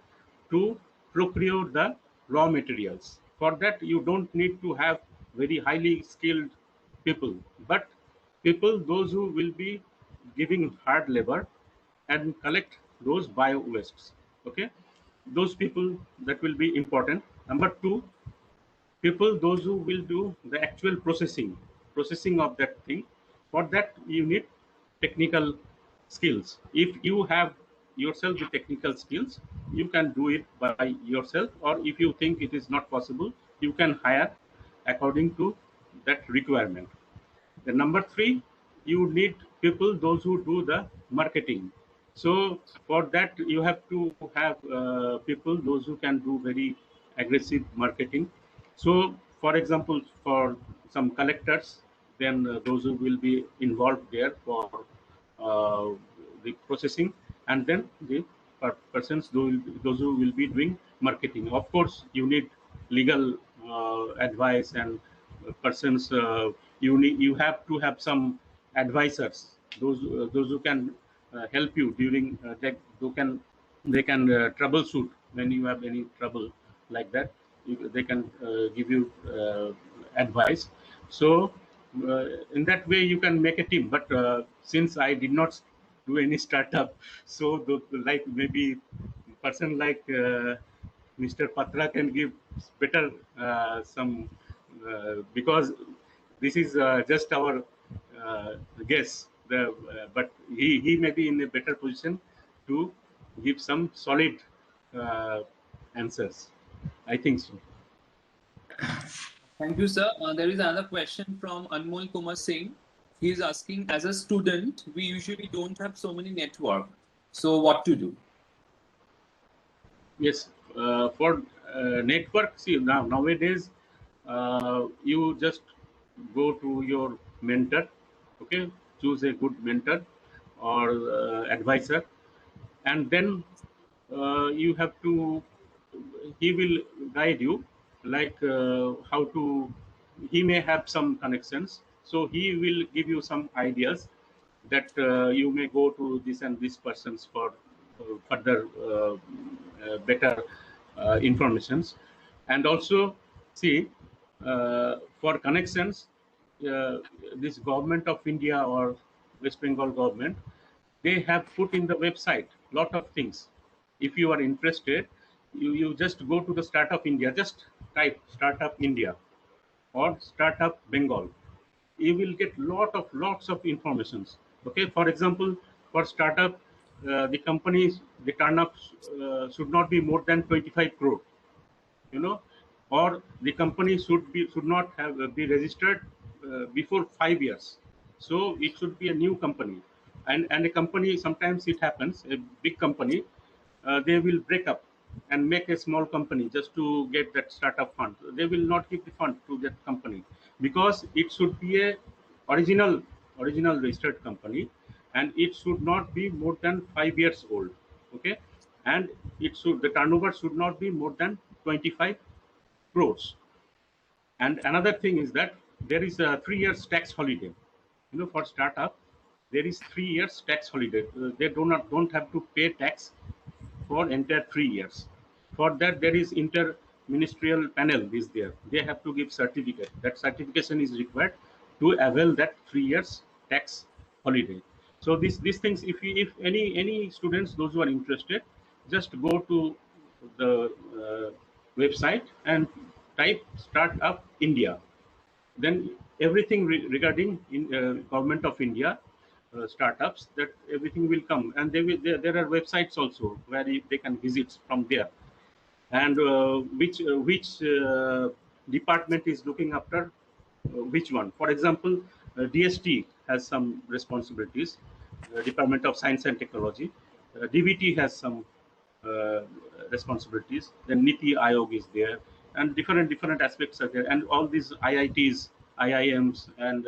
[SPEAKER 7] to procure the raw materials. For that, you don't need to have very highly skilled people, but people, those who will be giving hard labor and collect those bio wastes. Okay, those people, that will be important. Number two, people, those who will do the actual processing of that thing. For that, you need technical skills. If you have yourself the technical skills, you can do it by yourself, or if you think it is not possible, you can hire according to that requirement. The number three, you need people, those who do the marketing. So for that, you have to have people, those who can do very aggressive marketing. So, for example, for some collectors, then those who will be involved there for uh, the processing, and then the persons, those who will be doing marketing. Of course, you need legal advice, and persons, you have to have some advisors, those who can help you during they can troubleshoot when you have any trouble like that. They can give you advice. So in that way you can make a team. But since I did not do any startup, so like maybe person like Mr. Patra can give better some because this is just our guess. But he may be in a better position to give some solid uh, answers. I think so.
[SPEAKER 1] Thank you, sir. There is another question from Anmol Kumar Singh. He is asking, as a student, we usually don't have so many network. So what to do?
[SPEAKER 7] Yes, for network, see nowadays you just go to your mentor, okay, choose a good mentor or advisor, and then you have to, he will guide you, like how to, he may have some connections, so he will give you some ideas that you may go to this and this persons for further better informations. And also, see, for connections, this government of India or West Bengal government, they have put in the website lot of things. If you are interested, you just go to the Startup India, just type Startup India or Startup Bengal. You will get lots of informations. Okay, for example, for startup, the companies, the turnup should not be more than 25 crore, you know, or the company should not have be registered before 5 years. So it should be a new company, and a company, sometimes it happens, a big company, they will break up and make a small company just to get that startup fund. They will not give the fund to that company, because it should be a original registered company, and it should not be more than 5 years old. Okay, and it should, the turnover should not be more than 25 crores. And another thing is that there is a 3 years tax holiday. You know, for startup, there is 3 years tax holiday. They don't have to pay tax for entire 3 years. For that, there is inter-ministerial panel is there. They have to give certificate. That certification is required to avail that 3 years tax holiday. So these things, if any students, those who are interested, just go to the website and type Startup India. Then everything regarding government of India startups, that everything will come, and there are websites also where they can visit from there, and which department is looking after which one. For example, DST has some responsibilities, Department of Science and Technology. DVT has some uh, responsibilities. Then Niti Aayog is there, and different aspects are there, and all these IITs, IIMs, and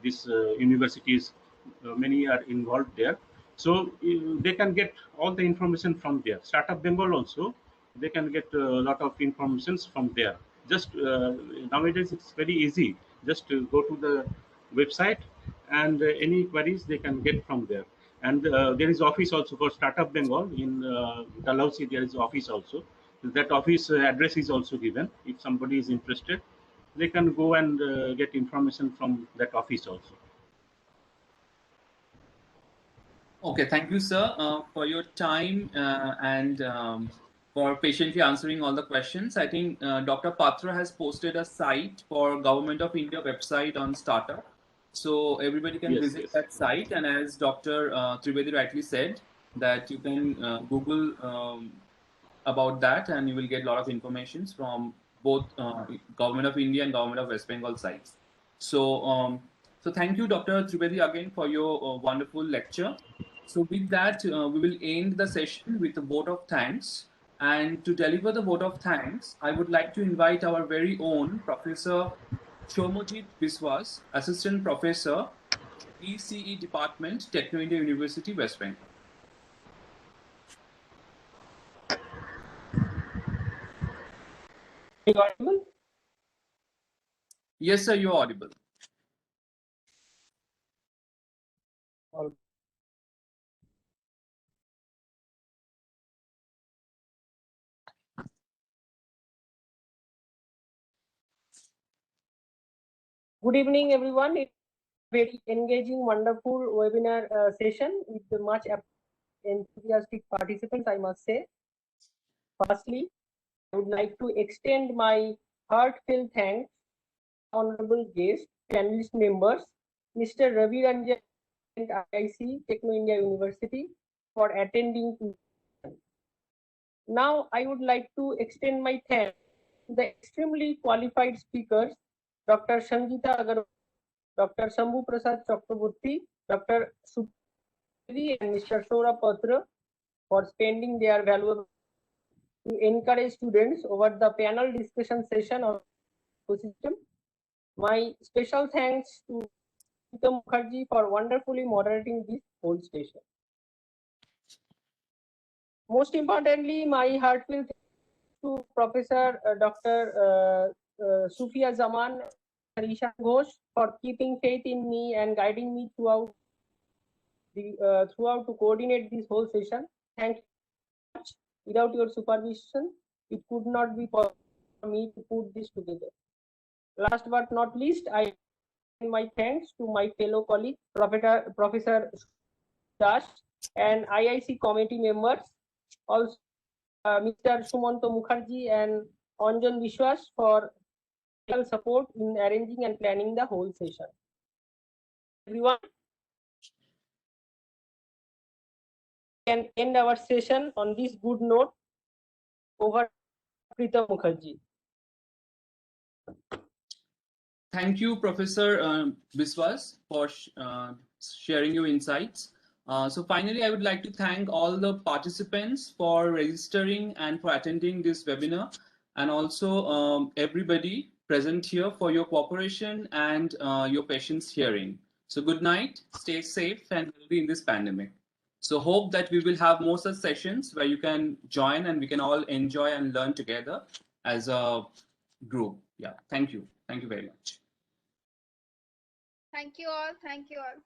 [SPEAKER 7] these universities, many are involved there. So they can get all the information from there. Startup Bengal also, they can get a lot of informations from there. Just nowadays it's very easy. Just go to the website, and any queries they can get from there. And there is office also for Startup Bengal in Dalhousie. There is office also. That office address is also given. If somebody is interested, they can go and get information from that office also.
[SPEAKER 1] Okay, thank you, sir, for your time and for patiently answering all the questions. I think Dr. Patra has posted a site for Government of India website on startup. So everybody can visit that site. And as Dr. Trivedi rightly said, that you can Google about that, and you will get a lot of information from both Government of India and Government of West Bengal sites. So, so thank you, Dr. Trivedi, again for your wonderful lecture. So with that, we will end the session with a vote of thanks. And to deliver the vote of thanks, I would like to invite our very own Professor Shomojit Biswas, Assistant Professor, ECE Department, Techno India University, West Bengal.
[SPEAKER 8] Are you audible?
[SPEAKER 1] Yes, sir, you're audible.
[SPEAKER 8] Good evening, everyone. It's a very engaging, wonderful webinar session with much enthusiastic participants, I must say. Firstly, I would like to extend my heartfelt thanks to honorable guest, panelist members, Mr. Ravi Ranjan and IIC, Techno India University, for attending. Now, I would like to extend my thanks to the extremely qualified speakers, Dr. Sangeeta Agarwal, Dr. Shambhu Prasad Chakraborty, Dr. Subhadip and Mr. Saurabh Patra for spending their valuable to encourage students over the panel discussion session on ecosystem. My special thanks to Preetam Mukherjee for wonderfully moderating this whole session. Most importantly, my heartfelt thanks to Professor Dr. Sufia Zaman and Ishan Ghosh for keeping faith in me and guiding me throughout to coordinate this whole session. Thank you very much. Without your supervision, it could not be possible for me to put this together. Last but not least, I extend my thanks to my fellow colleague, Professor Das, and IIC committee members, also Mr. Sumanto Mukherjee and Anjan Vishwas for support in arranging and planning the whole session. Everyone, can end our session on this good note. Over Preetam Mukherjee.
[SPEAKER 1] Thank you, Professor Biswas, for sharing your insights. So finally, I would like to thank all the participants for registering and for attending this webinar, and also everybody present here for your cooperation and your patience hearing. So good night, stay safe and healthy in this pandemic. So hope that we will have more such sessions where you can join and we can all enjoy and learn together. as a group. Yeah, thank you. Thank you very much.
[SPEAKER 3] Thank you all. Thank you all.